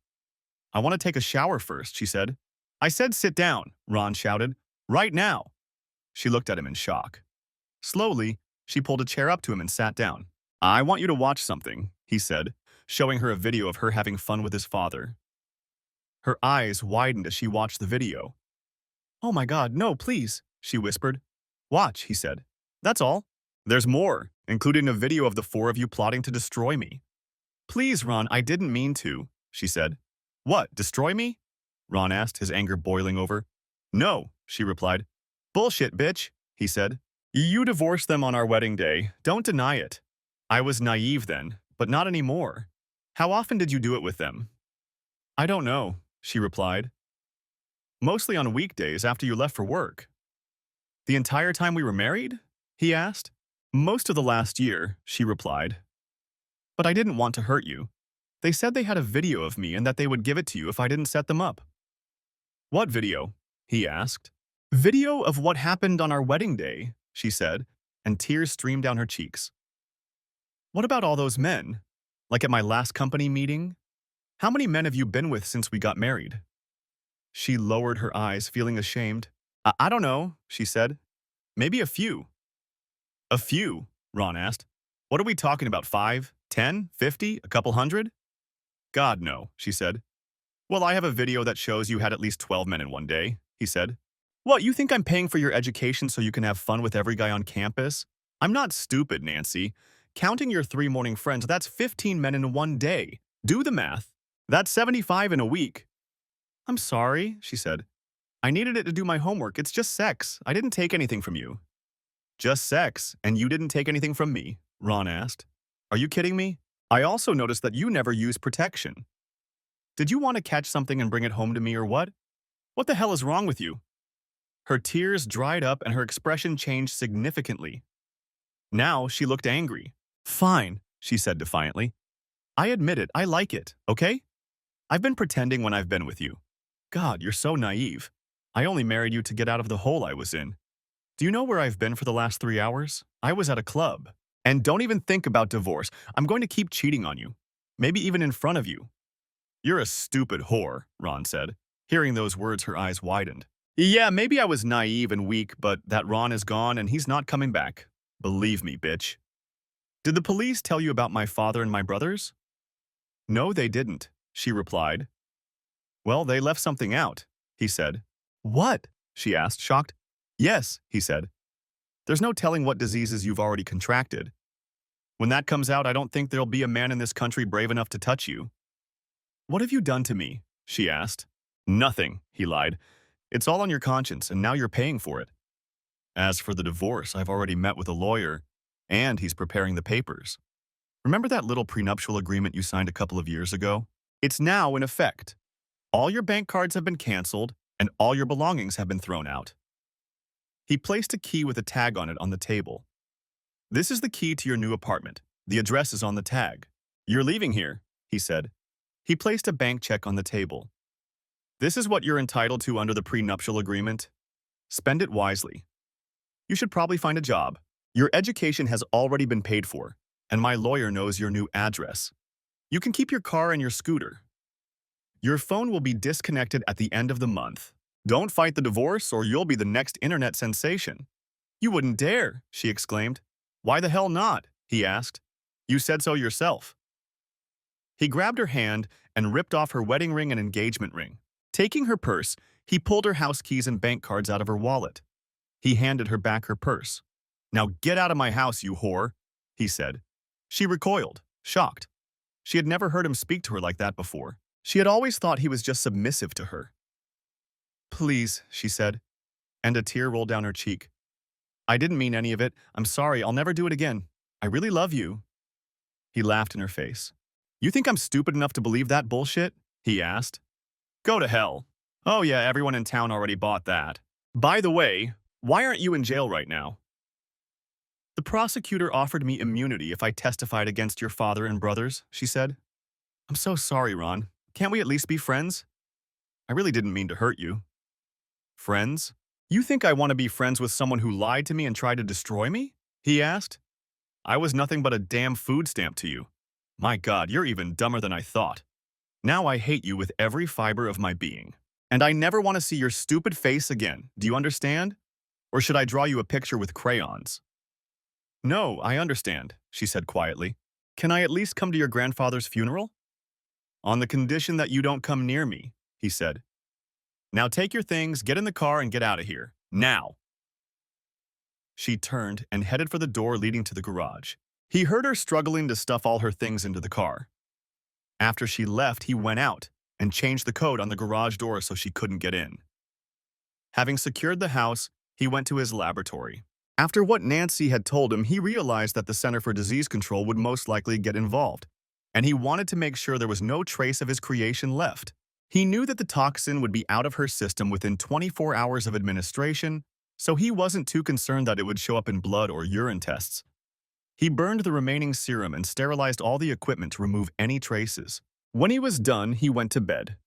I want to take a shower first, she said. I said sit down, Ron shouted. Right now. She looked at him in shock. Slowly, she pulled a chair up to him and sat down. I want you to watch something, he said, showing her a video of her having fun with his father. Her eyes widened as she watched the video. Oh my God, no, please, she whispered. Watch, he said. That's all. There's more, including a video of the four of you plotting to destroy me. Please, Ron, I didn't mean to, she said. What, destroy me? Ron asked, his anger boiling over. No, she replied. Bullshit, bitch, he said. You divorced them on our wedding day. Don't deny it. I was naive then, but not anymore. How often did you do it with them? I don't know, she replied. Mostly on weekdays after you left for work. The entire time we were married? He asked. Most of the last year, she replied. But I didn't want to hurt you. They said they had a video of me and that they would give it to you if I didn't set them up. What video? He asked. Video of what happened on our wedding day, she said, and tears streamed down her cheeks. What about all those men? Like at my last company meeting? How many men have you been with since we got married? She lowered her eyes, feeling ashamed. I don't know, she said. Maybe a few. A few? Ron asked. What are we talking about, 5, 10, 50, a couple hundred? God, no, she said. Well, I have a video that shows you had at least 12 men in one day, he said. What, you think I'm paying for your education so you can have fun with every guy on campus? I'm not stupid, Nancy. Counting your 3 morning friends, that's 15 men in one day. Do the math. That's 75 in a week. I'm sorry, she said. I needed it to do my homework. It's just sex. I didn't take anything from you. Just sex, and you didn't take anything from me? Ron asked. Are you kidding me? I also noticed that you never use protection. Did you want to catch something and bring it home to me or what? What the hell is wrong with you? Her tears dried up and her expression changed significantly. Now she looked angry. Fine, she said defiantly. I admit it, I like it, okay? I've been pretending when I've been with you. God, you're so naive. I only married you to get out of the hole I was in. Do you know where I've been for the last 3 hours? I was at a club. And don't even think about divorce. I'm going to keep cheating on you. Maybe even in front of you. You're a stupid whore, Ron said. Hearing those words, her eyes widened. Yeah, maybe I was naive and weak, but that Ron is gone and he's not coming back. Believe me, bitch. Did the police tell you about my father and my brothers? No, they didn't, she replied. Well, they left something out, he said. What? She asked, shocked. Yes, he said. There's no telling what diseases you've already contracted. When that comes out, I don't think there'll be a man in this country brave enough to touch you. What have you done to me? She asked. Nothing, he lied. It's all on your conscience, and now you're paying for it. As for the divorce, I've already met with a lawyer, and he's preparing the papers. Remember that little prenuptial agreement you signed a couple of years ago? It's now in effect. All your bank cards have been canceled, and all your belongings have been thrown out. He placed a key with a tag on it on the table. This is the key to your new apartment. The address is on the tag. You're leaving here, he said. He placed a bank check on the table. This is what you're entitled to under the prenuptial agreement. Spend it wisely. You should probably find a job. Your education has already been paid for, and my lawyer knows your new address. You can keep your car and your scooter. Your phone will be disconnected at the end of the month. Don't fight the divorce or you'll be the next internet sensation. You wouldn't dare, she exclaimed. Why the hell not? He asked. You said so yourself. He grabbed her hand and ripped off her wedding ring and engagement ring. Taking her purse, he pulled her house keys and bank cards out of her wallet. He handed her back her purse. Now get out of my house, you whore, he said. She recoiled, shocked. She had never heard him speak to her like that before. She had always thought he was just submissive to her. Please, she said, and a tear rolled down her cheek. I didn't mean any of it. I'm sorry, I'll never do it again. I really love you. He laughed in her face. You think I'm stupid enough to believe that bullshit? He asked. Go to hell. Oh yeah, everyone in town already bought that. By the way, why aren't you in jail right now? The prosecutor offered me immunity if I testified against your father and brothers, she said. I'm so sorry, Ron. Can't we at least be friends? I really didn't mean to hurt you. Friends? You think I want to be friends with someone who lied to me and tried to destroy me? He asked. I was nothing but a damn food stamp to you. My God, you're even dumber than I thought. Now I hate you with every fiber of my being. And I never want to see your stupid face again. Do you understand? Or should I draw you a picture with crayons? No, I understand, she said quietly. Can I at least come to your grandfather's funeral? On the condition that you don't come near me, he said. Now take your things, get in the car, and get out of here. Now! She turned and headed for the door leading to the garage. He heard her struggling to stuff all her things into the car. After she left, he went out and changed the code on the garage door so she couldn't get in. Having secured the house, he went to his laboratory. After what Nancy had told him, he realized that the Center for Disease Control would most likely get involved, and he wanted to make sure there was no trace of his creation left. He knew that the toxin would be out of her system within 24 hours of administration, so he wasn't too concerned that it would show up in blood or urine tests. He burned the remaining serum and sterilized all the equipment to remove any traces. When he was done, he went to bed.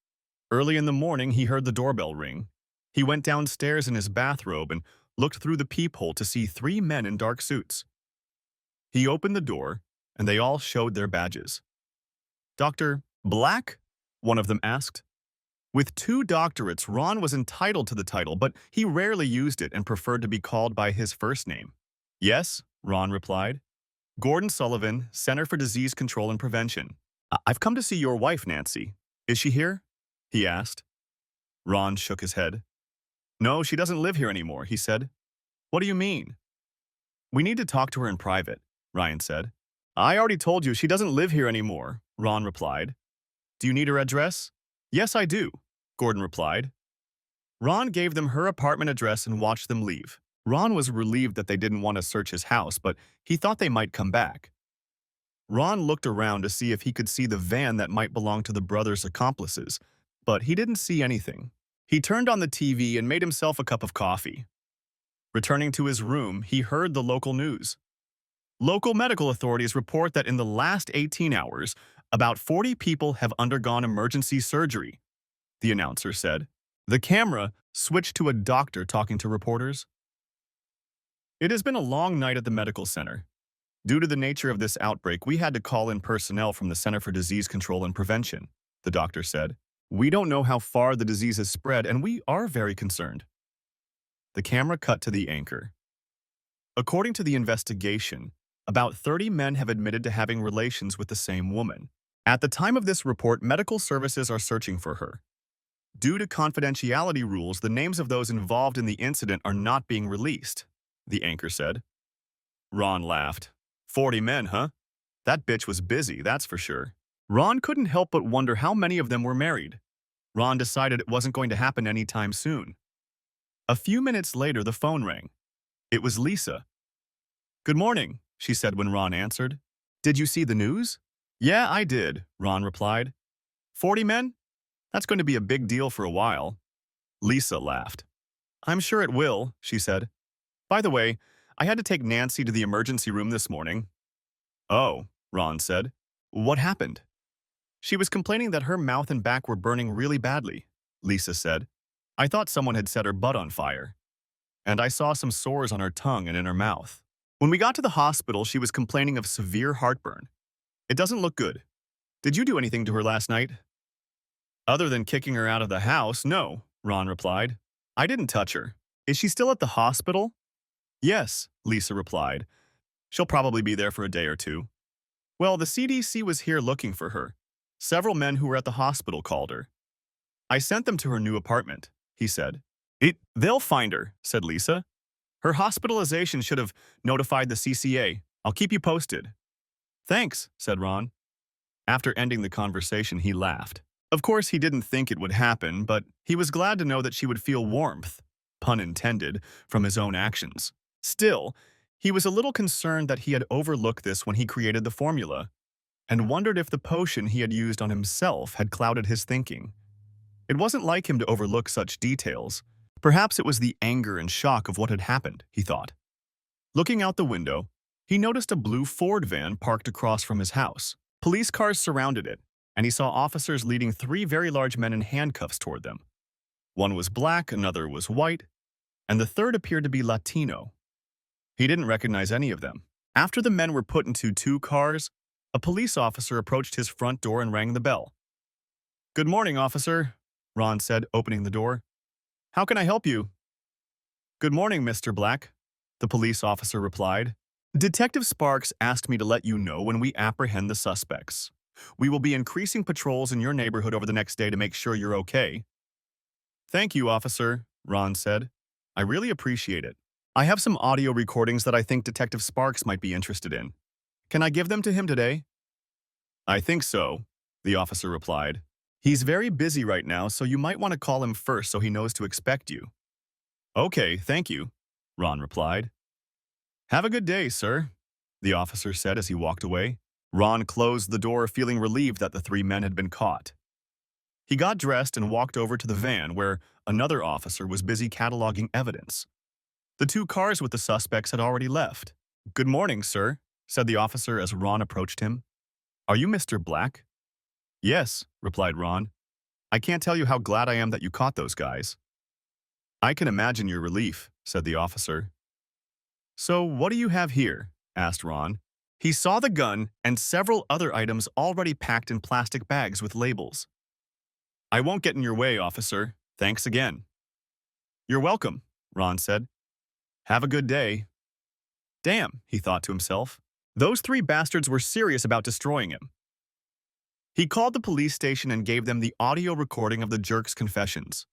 Early in the morning, he heard the doorbell ring. He went downstairs in his bathrobe and looked through the peephole to see 3 men in dark suits. He opened the door, and they all showed their badges. "Dr. Black?" one of them asked. With 2 doctorates, Ron was entitled to the title, but he rarely used it and preferred to be called by his first name. "Yes," Ron replied. "Gordon Sullivan, Center for Disease Control and Prevention. I've come to see your wife, Nancy. Is she here?" he asked. Ron shook his head. "No, she doesn't live here anymore," he said. "What do you mean?" "We need to talk to her in private," Ryan said. "I already told you she doesn't live here anymore," Ron replied. "Do you need her address?" "Yes, I do," Gordon replied. Ron gave them her apartment address and watched them leave. Ron was relieved that they didn't want to search his house, but he thought they might come back. Ron looked around to see if he could see the van that might belong to the brothers' accomplices, but he didn't see anything. He turned on the TV and made himself a cup of coffee. Returning to his room, he heard the local news. Local medical authorities report that in the last 18 hours, about 40 people have undergone emergency surgery, the announcer said. The camera switched to a doctor talking to reporters. "It has been a long night at the medical center. Due to the nature of this outbreak, we had to call in personnel from the Center for Disease Control and Prevention," the doctor said. "We don't know how far the disease has spread, and we are very concerned." The camera cut to the anchor. According to the investigation, about 30 men have admitted to having relations with the same woman. At the time of this report, medical services are searching for her. Due to confidentiality rules, the names of those involved in the incident are not being released, the anchor said. Ron laughed. 40 men, huh? That bitch was busy, that's for sure. Ron couldn't help but wonder how many of them were married. Ron decided it wasn't going to happen anytime soon. A few minutes later, the phone rang. It was Lisa. "Good morning," she said when Ron answered. "Did you see the news?" "Yeah, I did," Ron replied. 40 men? That's going to be a big deal for a while. Lisa laughed. "I'm sure it will," she said. "By the way, I had to take Nancy to the emergency room this morning." "Oh," Ron said. "What happened?" "She was complaining that her mouth and back were burning really badly," Lisa said. "I thought someone had set her butt on fire. And I saw some sores on her tongue and in her mouth. When we got to the hospital, she was complaining of severe heartburn. It doesn't look good. Did you do anything to her last night?" "Other than kicking her out of the house, no," Ron replied. "I didn't touch her. Is she still at the hospital?" "Yes," Lisa replied. "She'll probably be there for a day or two." "Well, the CDC was here looking for her. Several men who were at the hospital called her. I sent them to her new apartment," he said. They'll find her," said Lisa. "Her hospitalization should have notified the CCA. I'll keep you posted." "Thanks," said Ron. After ending the conversation, he laughed. Of course, he didn't think it would happen, but he was glad to know that she would feel warmth, pun intended, from his own actions. Still, he was a little concerned that he had overlooked this when he created the formula, and wondered if the potion he had used on himself had clouded his thinking. It wasn't like him to overlook such details. Perhaps it was the anger and shock of what had happened, he thought. Looking out the window, he noticed a blue Ford van parked across from his house. Police cars surrounded it, and he saw officers leading 3 very large men in handcuffs toward them. One was black, another was white, and the third appeared to be Latino. He didn't recognize any of them. After the men were put into 2 cars, a police officer approached his front door and rang the bell. Good morning, officer, Ron said, opening the door. How can I help you? Good morning, Mr. Black, the police officer replied. Detective Sparks asked me to let you know when we apprehend the suspects. We will be increasing patrols in your neighborhood over the next day to make sure you're okay. Thank you, officer, Ron said. I really appreciate it. I have some audio recordings that I think Detective Sparks might be interested in. Can I give them to him today? I think so, the officer replied. He's very busy right now, so you might want to call him first so he knows to expect you. Okay, thank you, Ron replied. Have a good day, sir, the officer said as he walked away. Ron closed the door, feeling relieved that the three men had been caught. He got dressed and walked over to the van where another officer was busy cataloging evidence. The two cars with the suspects had already left. Good morning, sir, said the officer as Ron approached him. Are you Mr. Black? Yes, replied Ron. I can't tell you how glad I am that you caught those guys. I can imagine your relief, said the officer. So what do you have here? Asked Ron. He saw the gun and several other items already packed in plastic bags with labels. I won't get in your way, officer. Thanks again. You're welcome, Ron said. Have a good day. Damn, he thought to himself. Those three bastards were serious about destroying him. He called the police station and gave them the audio recording of the jerk's confessions.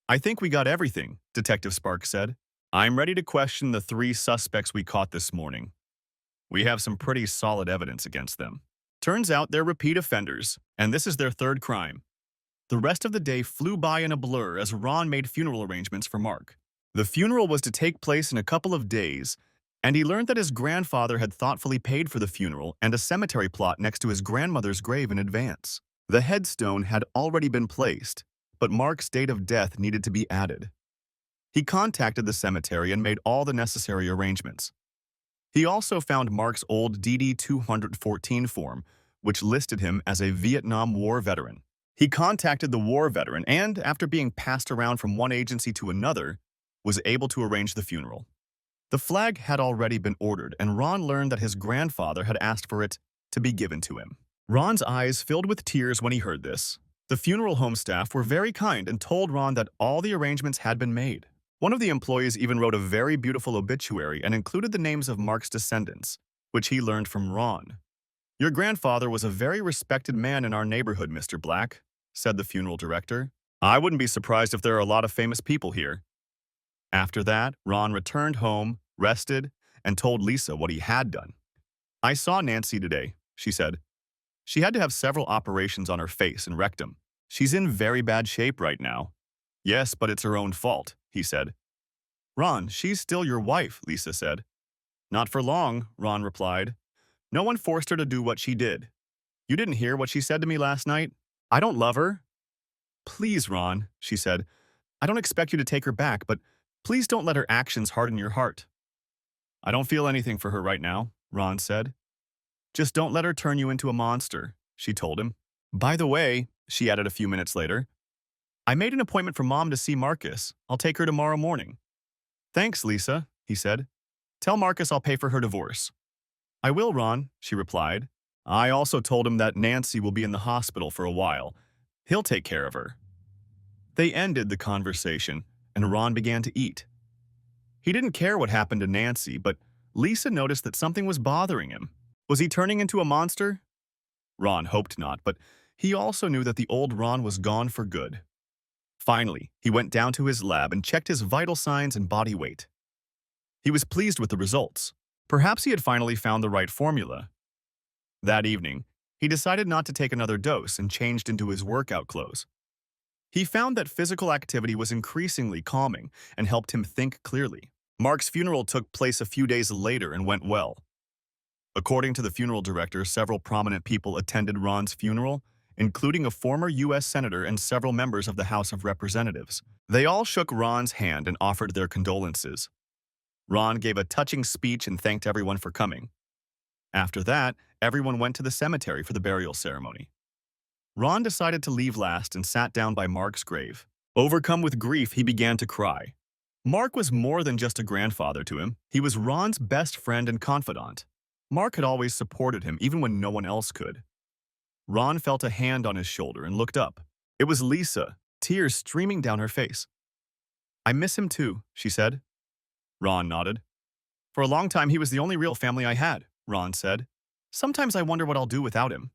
I think we got everything, Detective Sparks said. I'm ready to question the three suspects we caught this morning. We have some pretty solid evidence against them. Turns out they're repeat offenders, and this is their third crime. The rest of the day flew by in a blur as Ron made funeral arrangements for Mark. The funeral was to take place in a couple of days, and he learned that his grandfather had thoughtfully paid for the funeral and a cemetery plot next to his grandmother's grave in advance. The headstone had already been placed, but Mark's date of death needed to be added. He contacted the cemetery and made all the necessary arrangements. He also found Mark's old DD-214 form, which listed him as a Vietnam War veteran. He contacted the war veteran and, after being passed around from one agency to another, was able to arrange the funeral. The flag had already been ordered, and Ron learned that his grandfather had asked for it to be given to him. Ron's eyes filled with tears when he heard this. The funeral home staff were very kind and told Ron that all the arrangements had been made. One of the employees even wrote a very beautiful obituary and included the names of Mark's descendants, which he learned from Ron. Your grandfather was a very respected man in our neighborhood, Mr. Black, said the funeral director. I wouldn't be surprised if there are a lot of famous people here. After that, Ron returned home, rested, and told Lisa what he had done. I saw Nancy today, she said. She had to have several operations on her face and rectum. She's in very bad shape right now. Yes, but it's her own fault, he said. Ron, she's still your wife, Lisa said. Not for long, Ron replied. No one forced her to do what she did. You didn't hear what she said to me last night? I don't love her. Please, Ron, she said. I don't expect you to take her back, but please don't let her actions harden your heart. I don't feel anything for her right now, Ron said. Just don't let her turn you into a monster, she told him. By the way, she added a few minutes later, I made an appointment for Mom to see Marcus. I'll take her tomorrow morning. Thanks, Lisa, he said. Tell Marcus I'll pay for her divorce. I will, Ron, she replied. I also told him that Nancy will be in the hospital for a while. He'll take care of her. They ended the conversation, and Ron began to eat. He didn't care what happened to Nancy, but Lisa noticed that something was bothering him. Was he turning into a monster? Ron hoped not, but he also knew that the old Ron was gone for good. Finally, he went down to his lab and checked his vital signs and body weight. He was pleased with the results. Perhaps he had finally found the right formula. That evening, he decided not to take another dose and changed into his workout clothes. He found that physical activity was increasingly calming and helped him think clearly. Mark's funeral took place a few days later and went well. According to the funeral director, several prominent people attended Ron's funeral, including a former U.S. Senator and several members of the House of Representatives. They all shook Ron's hand and offered their condolences. Ron gave a touching speech and thanked everyone for coming. After that, everyone went to the cemetery for the burial ceremony. Ron decided to leave last and sat down by Mark's grave. Overcome with grief, he began to cry. Mark was more than just a grandfather to him. He was Ron's best friend and confidant. Mark had always supported him even when no one else could. Ron felt a hand on his shoulder and looked up. It was Lisa, tears streaming down her face. I miss him too, she said. Ron nodded. For a long time, he was the only real family I had, Ron said. Sometimes I wonder what I'll do without him.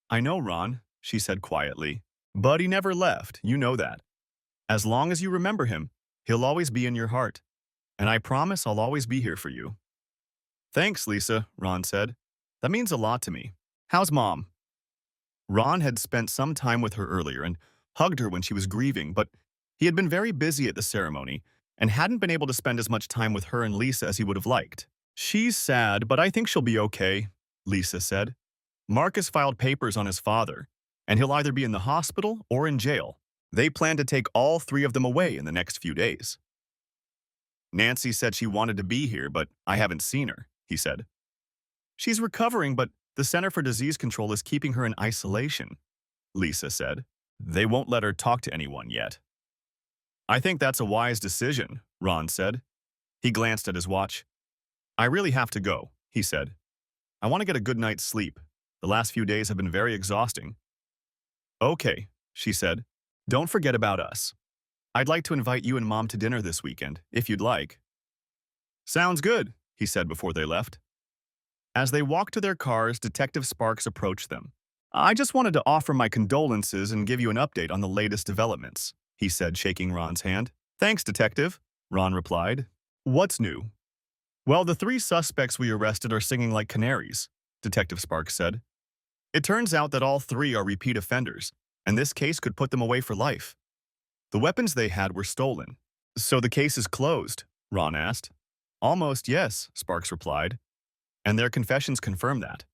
I know, Ron, she said quietly. But he never left, you know that. As long as you remember him, he'll always be in your heart. And I promise I'll always be here for you. Thanks, Lisa, Ron said. That means a lot to me. How's Mom? Ron had spent some time with her earlier and hugged her when she was grieving, but he had been very busy at the ceremony and hadn't been able to spend as much time with her and Lisa as he would have liked. She's sad, but I think she'll be okay, Lisa said. Marcus filed papers on his father, and he'll either be in the hospital or in jail. They plan to take all three of them away in the next few days. Nancy said she wanted to be here, but I haven't seen her, he said. She's recovering, but the Center for Disease Control is keeping her in isolation, Lisa said. They won't let her talk to anyone yet. I think that's a wise decision, Ron said. He glanced at his watch. I really have to go, he said. I want to get a good night's sleep. The last few days have been very exhausting. Okay, she said. Don't forget about us. I'd like to invite you and Mom to dinner this weekend, if you'd like. Sounds good, he said before they left. As they walked to their cars, Detective Sparks approached them. I just wanted to offer my condolences and give you an update on the latest developments, he said, shaking Ron's hand. Thanks, Detective, Ron replied. What's new? Well, the three suspects we arrested are singing like canaries, Detective Sparks said. It turns out that all three are repeat offenders, and this case could put them away for life. The weapons they had were stolen. So the case is closed, Ron asked. Almost, yes, Sparks replied. And their confessions confirm that.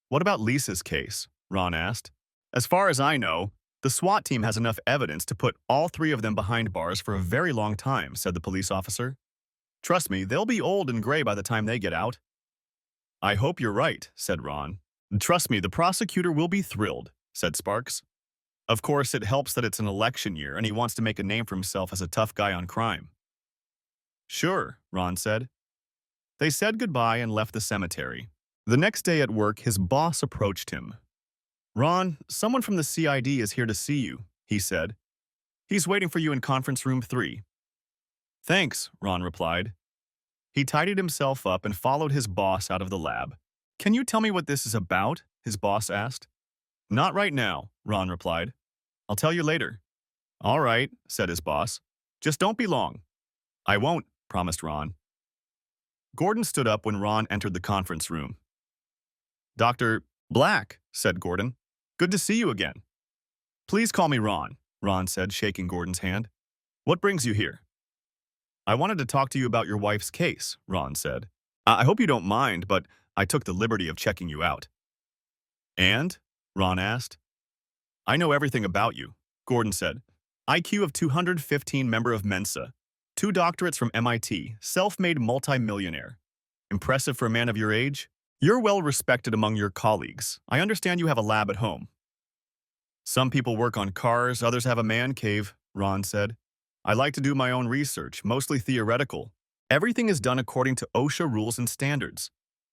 What about Lisa's case? Ron asked. As far as I know, the SWAT team has enough evidence to put all three of them behind bars for a very long time, said the police officer. Trust me, they'll be old and gray by the time they get out. I hope you're right, said Ron. Trust me, the prosecutor will be thrilled, said Sparks. Of course, it helps that it's an election year and he wants to make a name for himself as a tough guy on crime. Sure, Ron said. They said goodbye and left the cemetery. The next day at work, his boss approached him. Ron, someone from the CID is here to see you, he said. He's waiting for you in conference room 3. Thanks, Ron replied. He tidied himself up and followed his boss out of the lab. Can you tell me what this is about? His boss asked. Not right now, Ron replied. I'll tell you later. All right, said his boss. Just don't be long. I won't, promised Ron. Gordon stood up when Ron entered the conference room. Dr. Black, said Gordon. Good to see you again. Please call me Ron, Ron said, shaking Gordon's hand. What brings you here? I wanted to talk to you about your wife's case, Ron said. I hope you don't mind, but I took the liberty of checking you out. And? Ron asked. I know everything about you, Gordon said. IQ of 215, member of Mensa. 2 doctorates from MIT, self-made multimillionaire. Impressive for a man of your age? You're well respected among your colleagues. I understand you have a lab at home. Some people work on cars, others have a man cave, Ron said. I like to do my own research, mostly theoretical. Everything is done according to OSHA rules and standards.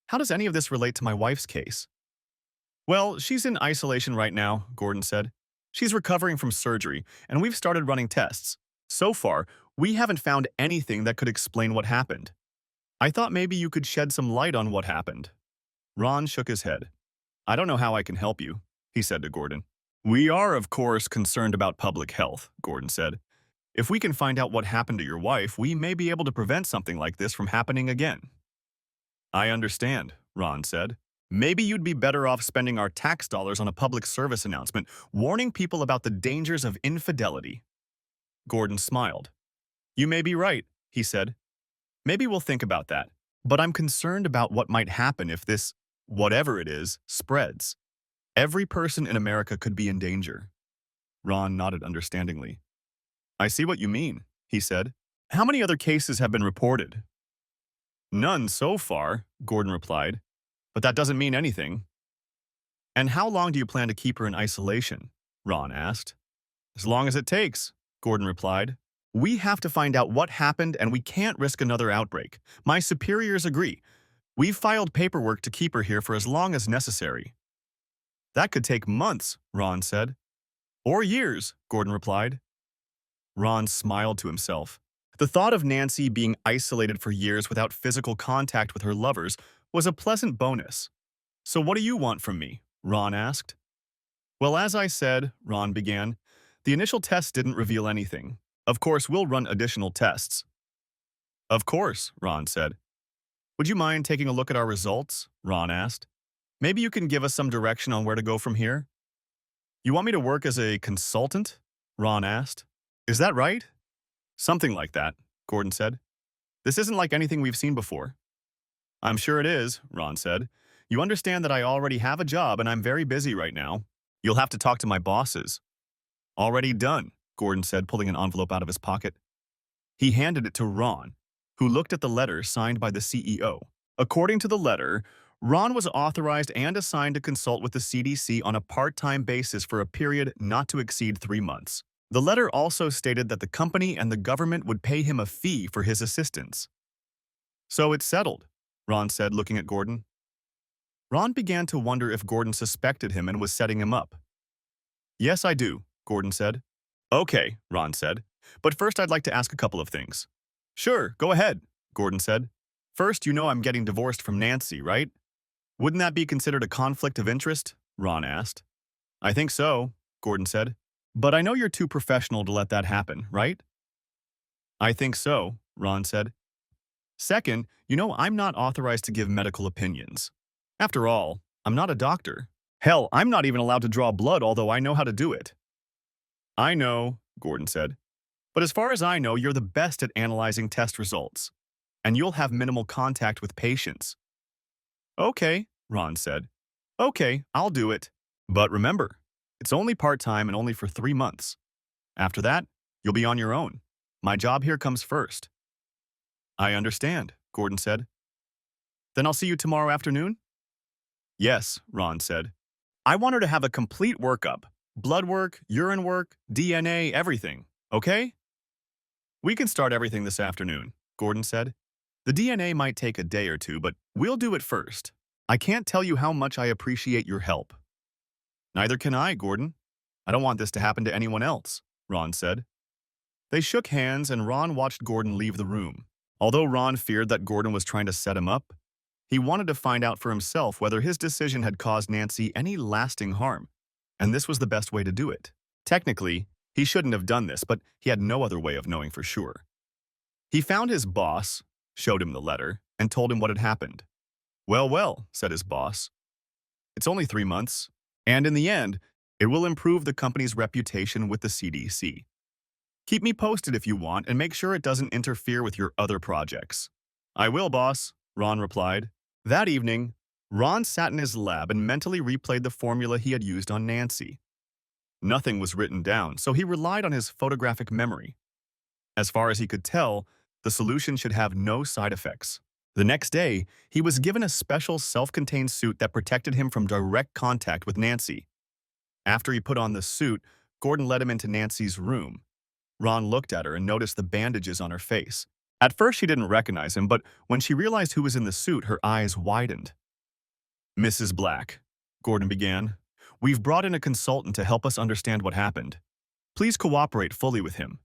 How does any of this relate to my wife's case? Well, she's in isolation right now, Gordon said. She's recovering from surgery, and we've started running tests. So far, we haven't found anything that could explain what happened. I thought maybe you could shed some light on what happened. Ron shook his head. I don't know how I can help you, he said to Gordon. We are, of course, concerned about public health, Gordon said. If we can find out what happened to your wife, we may be able to prevent something like this from happening again. I understand, Ron said. Maybe you'd be better off spending our tax dollars on a public service announcement, warning people about the dangers of infidelity. Gordon smiled. You may be right, he said. Maybe we'll think about that. But I'm concerned about what might happen if this, whatever it is, spreads. Every person in America could be in danger. Ron nodded understandingly. I see what you mean, he said. How many other cases have been reported? None so far, Gordon replied. But that doesn't mean anything. And how long do you plan to keep her in isolation? Ron asked. As long as it takes, Gordon replied. We have to find out what happened and we can't risk another outbreak. My superiors agree. We've filed paperwork to keep her here for as long as necessary. That could take months, Ron said. Or years, Gordon replied. Ron smiled to himself. The thought of Nancy being isolated for years without physical contact with her lovers was a pleasant bonus. So what do you want from me? Ron asked. Well, as I said, Ron began, the initial test didn't reveal anything. Of course, we'll run additional tests. Of course, Ron said. Would you mind taking a look at our results? Ron asked. Maybe you can give us some direction on where to go from here? You want me to work as a consultant? Ron asked. Is that right? Something like that, Gordon said. This isn't like anything we've seen before. I'm sure it is, Ron said. You understand that I already have a job and I'm very busy right now. You'll have to talk to my bosses. Already done, Gordon said, pulling an envelope out of his pocket. He handed it to Ron, who looked at the letter signed by the CEO. According to the letter, Ron was authorized and assigned to consult with the CDC on a part-time basis for a period not to exceed 3 months. The letter also stated that the company and the government would pay him a fee for his assistance. So it's settled, Ron said, looking at Gordon. Ron began to wonder if Gordon suspected him and was setting him up. Yes, I do, Gordon said. Okay, Ron said. But first I'd like to ask a couple of things. Sure, go ahead, Gordon said. First, you know I'm getting divorced from Nancy, right? Wouldn't that be considered a conflict of interest? Ron asked. I think so, Gordon said. But I know you're too professional to let that happen, right? I think so, Ron said. Second, you know I'm not authorized to give medical opinions. After all, I'm not a doctor. Hell, I'm not even allowed to draw blood, although I know how to do it. I know, Gordon said. But as far as I know, you're the best at analyzing test results. And you'll have minimal contact with patients. Okay, Ron said. Okay, I'll do it. But remember, it's only part-time and only for 3 months. After that, you'll be on your own. My job here comes first. I understand, Gordon said. Then I'll see you tomorrow afternoon? Yes, Ron said. I want her to have a complete workup. Blood work, urine work, DNA, everything. Okay? We can start everything this afternoon, Gordon said. The DNA might take a day or two, but we'll do it first. I can't tell you how much I appreciate your help. Neither can I, Gordon. I don't want this to happen to anyone else, Ron said. They shook hands and Ron watched Gordon leave the room. Although Ron feared that Gordon was trying to set him up, he wanted to find out for himself whether his decision had caused Nancy any lasting harm, and this was the best way to do it. Technically, he shouldn't have done this, but he had no other way of knowing for sure. He found his boss, showed him the letter, and told him what had happened. Well, well, said his boss. It's only 3 months, and in the end, it will improve the company's reputation with the CDC. Keep me posted if you want, and make sure it doesn't interfere with your other projects. I will, boss, Ron replied. That evening, Ron sat in his lab and mentally replayed the formula he had used on Nancy. Nothing was written down, so he relied on his photographic memory. As far as he could tell, the solution should have no side effects. The next day, he was given a special self-contained suit that protected him from direct contact with Nancy. After he put on the suit, Gordon led him into Nancy's room. Ron looked at her and noticed the bandages on her face. At first, she didn't recognize him, but when she realized who was in the suit, her eyes widened. Mrs. Black, Gordon began, we've brought in a consultant to help us understand what happened. Please cooperate fully with him.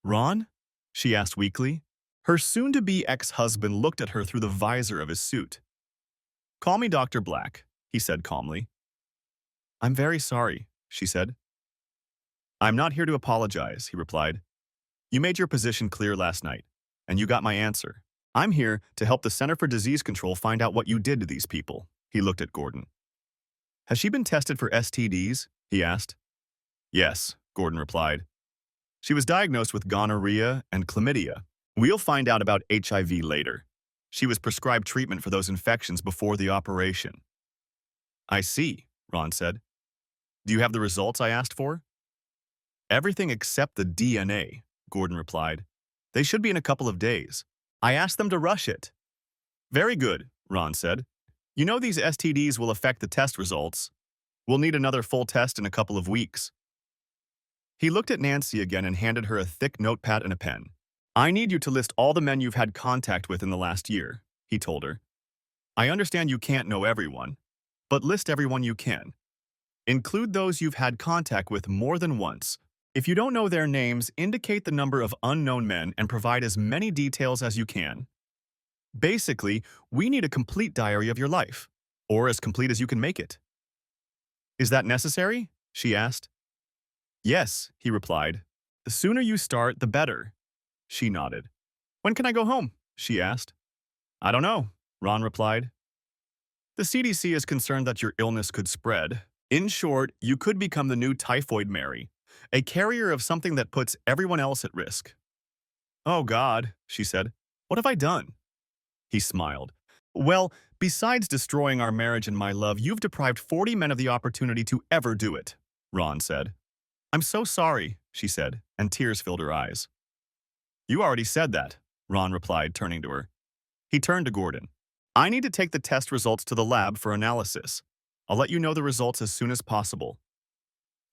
Ron? She asked weakly. Her soon-to-be ex-husband looked at her through the visor of his suit. Call me Dr. Black, he said calmly. I'm very sorry, she said. I'm not here to apologize, he replied. You made your position clear last night, and you got my answer. I'm here to help the Center for Disease Control find out what you did to these people. He looked at Gordon. Has she been tested for STDs? He asked. Yes, Gordon replied. She was diagnosed with gonorrhea and chlamydia. We'll find out about HIV later. She was prescribed treatment for those infections before the operation. I see, Ron said. Do you have the results I asked for? Everything except the DNA, Gordon replied. They should be in a couple of days. I asked them to rush it. Very good, Ron said. You know these STDs will affect the test results. We'll need another full test in a couple of weeks. He looked at Nancy again and handed her a thick notepad and a pen. I need you to list all the men you've had contact with in the last year, he told her. I understand you can't know everyone, but list everyone you can. Include those you've had contact with more than once. If you don't know their names, indicate the number of unknown men and provide as many details as you can. Basically, we need a complete diary of your life, or as complete as you can make it. Is that necessary? She asked. Yes, he replied. The sooner you start, the better. She nodded. When can I go home? She asked. I don't know, Ron replied. The CDC is concerned that your illness could spread. In short, you could become the new Typhoid Mary, a carrier of something that puts everyone else at risk. Oh God, she said. What have I done? He smiled. Well, besides destroying our marriage and my love, you've deprived 40 men of the opportunity to ever do it, Ron said. I'm so sorry, she said, and tears filled her eyes. You already said that, Ron replied, turning to her. He turned to Gordon. I need to take the test results to the lab for analysis. I'll let you know the results as soon as possible.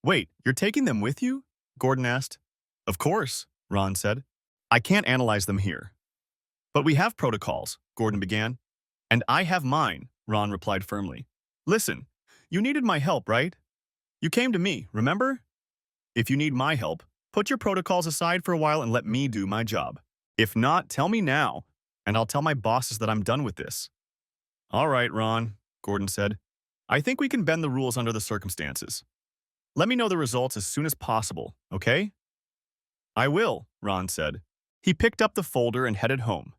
Wait, you're taking them with you? Gordon asked. Of course, Ron said. I can't analyze them here. But we have protocols, Gordon began. And I have mine, Ron replied firmly. Listen, you needed my help, right? You came to me, remember? If you need my help, put your protocols aside for a while and let me do my job. If not, tell me now, and I'll tell my bosses that I'm done with this. All right, Ron, Gordon said. I think we can bend the rules under the circumstances. Let me know the results as soon as possible, okay? I will, Ron said. He picked up the folder and headed home.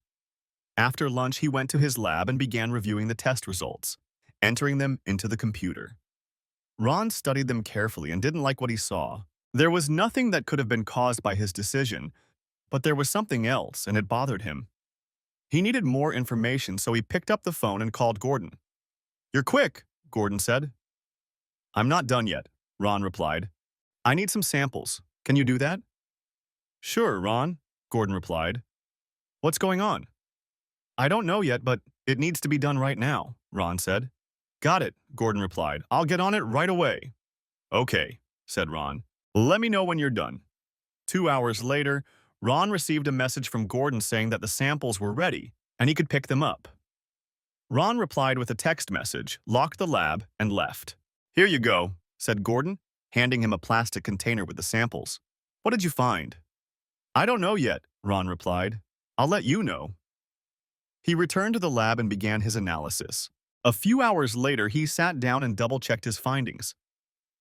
After lunch, he went to his lab and began reviewing the test results, entering them into the computer. Ron studied them carefully and didn't like what he saw. There was nothing that could have been caused by his decision, but there was something else, and it bothered him. He needed more information, so he picked up the phone and called Gordon. You're quick, Gordon said. I'm not done yet, Ron replied. I need some samples. Can you do that? Sure, Ron, Gordon replied. What's going on? I don't know yet, but it needs to be done right now, Ron said. Got it, Gordon replied. I'll get on it right away. Okay, said Ron. Let me know when you're done. 2 hours later, Ron received a message from Gordon saying that the samples were ready and he could pick them up. Ron replied with a text message, locked the lab, and left. Here you go, said Gordon, handing him a plastic container with the samples. What did you find? I don't know yet, Ron replied. I'll let you know. He returned to the lab and began his analysis. A few hours later, he sat down and double-checked his findings.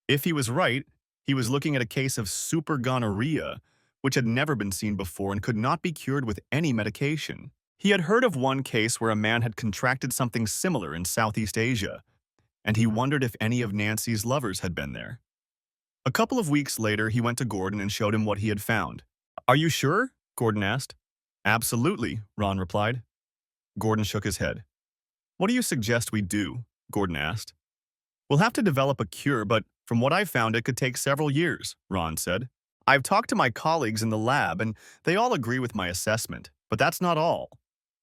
If he was right, he was looking at a case of super gonorrhea, which had never been seen before and could not be cured with any medication. He had heard of one case where a man had contracted something similar in Southeast Asia, and he wondered if any of Nancy's lovers had been there. A couple of weeks later, he went to Gordon and showed him what he had found. Are you sure? Gordon asked. Absolutely, Ron replied. Gordon shook his head. What do you suggest we do? Gordon asked. We'll have to develop a cure, but from what I've found, it could take several years, Ron said. I've talked to my colleagues in the lab, and they all agree with my assessment, but that's not all.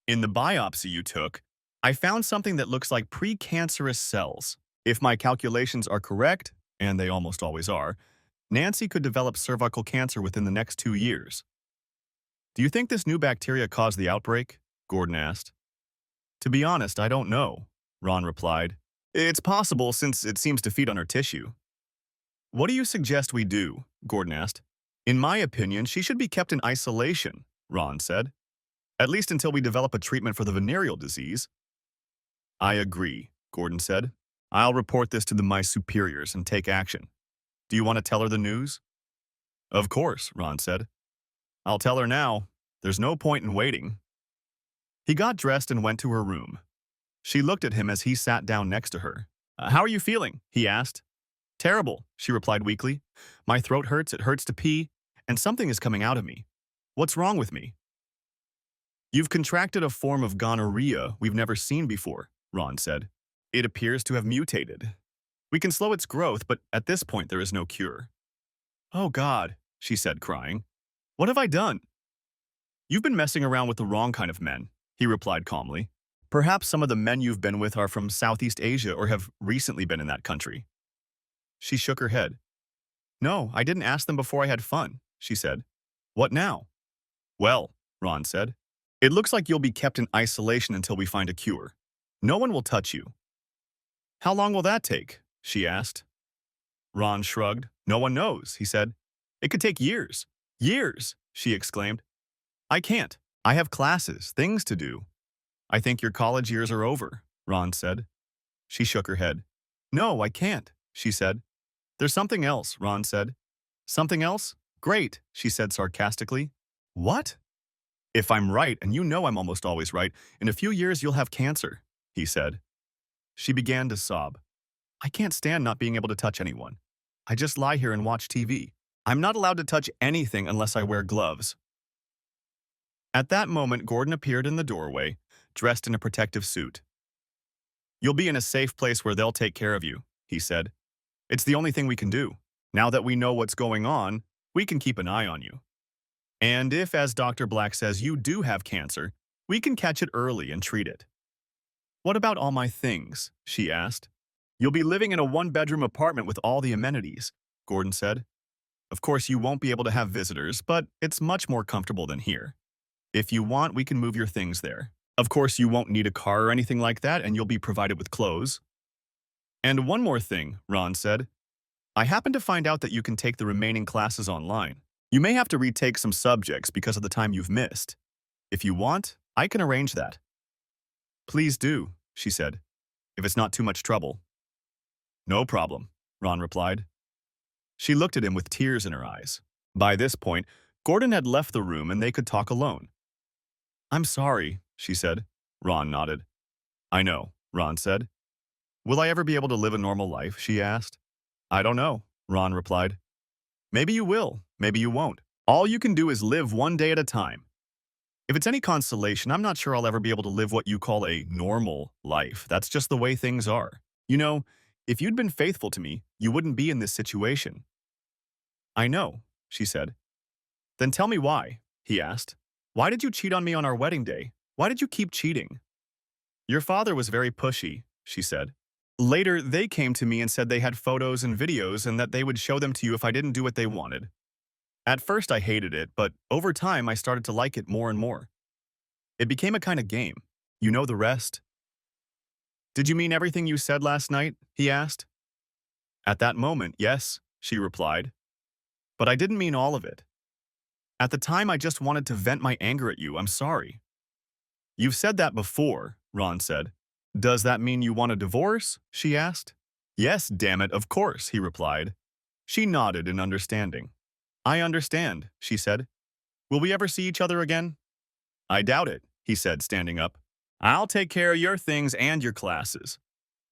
In the biopsy you took, I found something that looks like precancerous cells. If my calculations are correct, and they almost always are, Nancy could develop cervical cancer within the next 2 years. Do you think this new bacteria caused the outbreak? Gordon asked. To be honest, I don't know, Ron replied. It's possible since it seems to feed on her tissue. What do you suggest we do? Gordon asked. In my opinion, she should be kept in isolation, Ron said. At least until we develop a treatment for the venereal disease. I agree, Gordon said. I'll report this to my superiors and take action. Do you want to tell her the news? Of course, Ron said. I'll tell her now. There's no point in waiting. He got dressed and went to her room. She looked at him as he sat down next to her. How are you feeling? He asked. Terrible, she replied weakly. My throat hurts, it hurts to pee, and something is coming out of me. What's wrong with me? You've contracted a form of gonorrhea we've never seen before, Ron said. It appears to have mutated. We can slow its growth, but at this point there is no cure. Oh God, she said, crying. What have I done? You've been messing around with the wrong kind of men, he replied calmly. Perhaps some of the men you've been with are from Southeast Asia or have recently been in that country. She shook her head. No, I didn't ask them before I had fun, she said. What now? Well, Ron said, it looks like you'll be kept in isolation until we find a cure. No one will touch you. How long will that take? She asked. Ron shrugged. No one knows, he said. It could take years. Years, she exclaimed. I can't. I have classes, things to do. I think your college years are over, Ron said. She shook her head. No, I can't, she said. There's something else, Ron said. Something else? Great, she said sarcastically. What? If I'm right, and you know I'm almost always right, in a few years you'll have cancer, he said. She began to sob. I can't stand not being able to touch anyone. I just lie here and watch TV. I'm not allowed to touch anything unless I wear gloves. At that moment, Gordon appeared in the doorway, dressed in a protective suit. You'll be in a safe place where they'll take care of you, he said. It's the only thing we can do. Now that we know what's going on, we can keep an eye on you. And if, as Dr. Black says, you do have cancer, we can catch it early and treat it. What about all my things? She asked. You'll be living in a one-bedroom apartment with all the amenities, Gordon said. Of course, you won't be able to have visitors, but it's much more comfortable than here. If you want, we can move your things there. Of course, you won't need a car or anything like that, and you'll be provided with clothes. And one more thing, Ron said. I happen to find out that you can take the remaining classes online. You may have to retake some subjects because of the time you've missed. If you want, I can arrange that. Please do, she said, if it's not too much trouble. No problem, Ron replied. She looked at him with tears in her eyes. By this point, Gordon had left the room and they could talk alone. I'm sorry, she said. Ron nodded. I know, Ron said. Will I ever be able to live a normal life, she asked. I don't know, Ron replied. Maybe you will, maybe you won't. All you can do is live one day at a time. If it's any consolation, I'm not sure I'll ever be able to live what you call a normal life. That's just the way things are. You know, if you'd been faithful to me, you wouldn't be in this situation. I know, she said. Then tell me why, he asked. Why did you cheat on me on our wedding day? Why did you keep cheating? Your father was very pushy, she said. Later, they came to me and said they had photos and videos and that they would show them to you if I didn't do what they wanted. At first, I hated it, but over time, I started to like it more and more. It became a kind of game. You know the rest. Did you mean everything you said last night? He asked. At that moment, yes, she replied. But I didn't mean all of it. At the time, I just wanted to vent my anger at you. I'm sorry. You've said that before, Ron said. Does that mean you want a divorce? She asked. Yes, damn it, of course, he replied. She nodded in understanding. I understand, she said. Will we ever see each other again? I doubt it, he said, standing up. I'll take care of your things and your classes.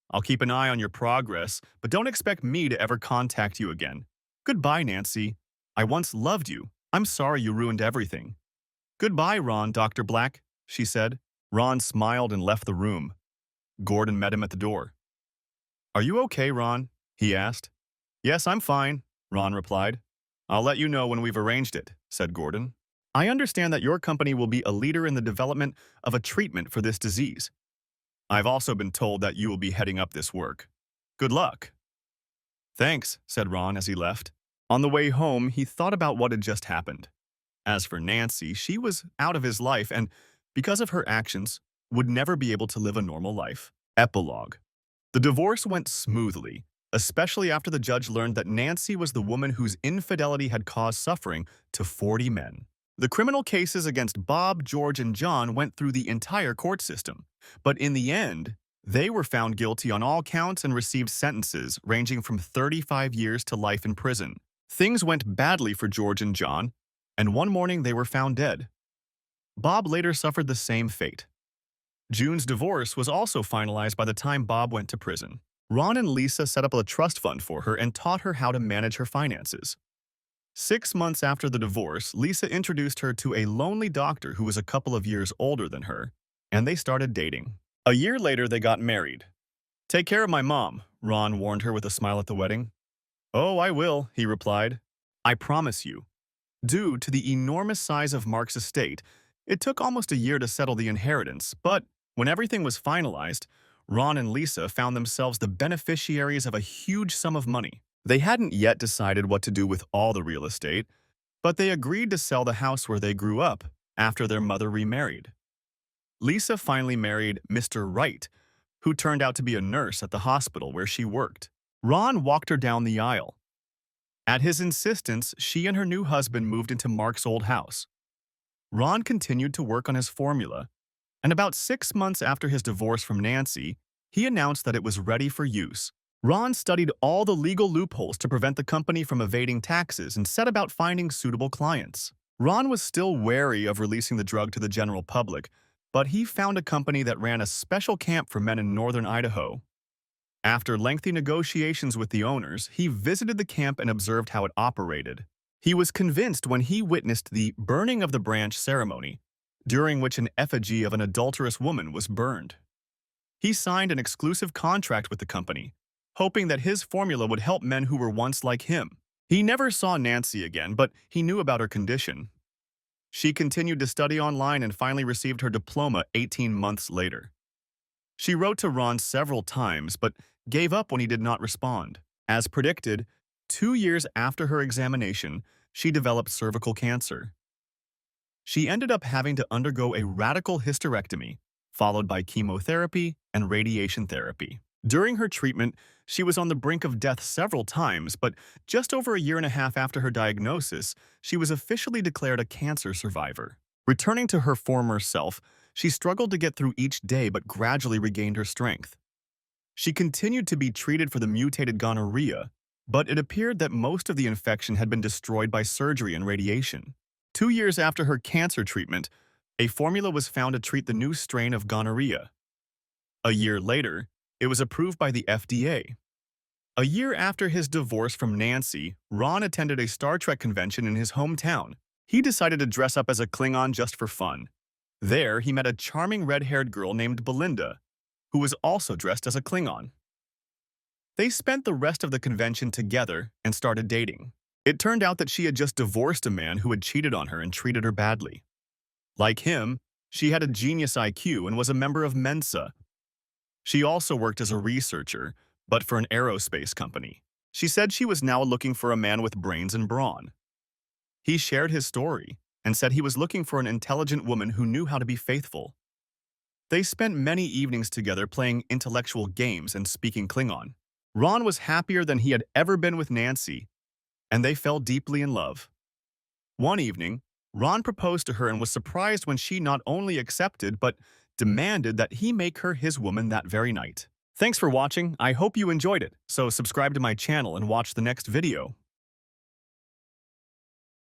I'll keep an eye on your progress, but don't expect me to ever contact you again. Goodbye, Nancy. I once loved you. I'm sorry you ruined everything. Goodbye, Ron, Dr. Black, she said. Ron smiled and left the room. Gordon met him at the door. Are you okay, Ron? He asked. Yes, I'm fine, Ron replied. I'll let you know when we've arranged it, said Gordon. I understand that your company will be a leader in the development of a treatment for this disease. I've also been told that you will be heading up this work. Good luck. Thanks, said Ron as he left. On the way home, he thought about what had just happened. As for Nancy, she was out of his life and, because of her actions, would never be able to live a normal life. Epilogue. The divorce went smoothly, especially after the judge learned that Nancy was the woman whose infidelity had caused suffering to 40 men. The criminal cases against Bob, George, and John went through the entire court system, but in the end, they were found guilty on all counts and received sentences ranging from 35 years to life in prison. Things went badly for George and John, and one morning they were found dead. Bob later suffered the same fate. June's divorce was also finalized by the time Bob went to prison. Ron and Lisa set up a trust fund for her and taught her how to manage her finances. 6 months after the divorce, Lisa introduced her to a lonely doctor who was a couple of years older than her, and they started dating. A year later, they got married. Take care of my mom, Ron warned her with a smile at the wedding. Oh, I will, he replied. I promise you. Due to the enormous size of Mark's estate, it took almost a year to settle the inheritance, but when everything was finalized, Ron and Lisa found themselves the beneficiaries of a huge sum of money. They hadn't yet decided what to do with all the real estate, but they agreed to sell the house where they grew up after their mother remarried. Lisa finally married Mr. Wright, who turned out to be a nurse at the hospital where she worked. Ron walked her down the aisle. At his insistence, she and her new husband moved into Mark's old house. Ron continued to work on his formula, and about 6 months after his divorce from Nancy, he announced that it was ready for use. Ron studied all the legal loopholes to prevent the company from evading taxes and set about finding suitable clients. Ron was still wary of releasing the drug to the general public, but he found a company that ran a special camp for men in northern Idaho. After lengthy negotiations with the owners, he visited the camp and observed how it operated. He was convinced when he witnessed the burning of the branch ceremony, during which an effigy of an adulterous woman was burned. He signed an exclusive contract with the company, hoping that his formula would help men who were once like him. He never saw Nancy again, but he knew about her condition. She continued to study online and finally received her diploma 18 months later. She wrote to Ron several times, but gave up when he did not respond. As predicted, 2 years after her examination, she developed cervical cancer. She ended up having to undergo a radical hysterectomy, followed by chemotherapy and radiation therapy. During her treatment, she was on the brink of death several times, but just over a year and a half after her diagnosis, she was officially declared a cancer survivor. Returning to her former self, she struggled to get through each day but gradually regained her strength. She continued to be treated for the mutated gonorrhea, but it appeared that most of the infection had been destroyed by surgery and radiation. 2 years after her cancer treatment, a formula was found to treat the new strain of gonorrhea. A year later, it was approved by the FDA. A year after his divorce from Nancy, Ron attended a Star Trek convention in his hometown. He decided to dress up as a Klingon just for fun. There, he met a charming red-haired girl named Belinda, who was also dressed as a Klingon. They spent the rest of the convention together and started dating. It turned out that she had just divorced a man who had cheated on her and treated her badly. Like him, she had a genius IQ and was a member of Mensa. She also worked as a researcher, but for an aerospace company. She said she was now looking for a man with brains and brawn. He shared his story and said he was looking for an intelligent woman who knew how to be faithful. They spent many evenings together playing intellectual games and speaking Klingon. Ron was happier than he had ever been with Nancy, and they fell deeply in love. One evening, Ron proposed to her and was surprised when she not only accepted but demanded that he make her his woman that very night. Thanks for watching. I hope you enjoyed it, so subscribe to my channel and watch the next video.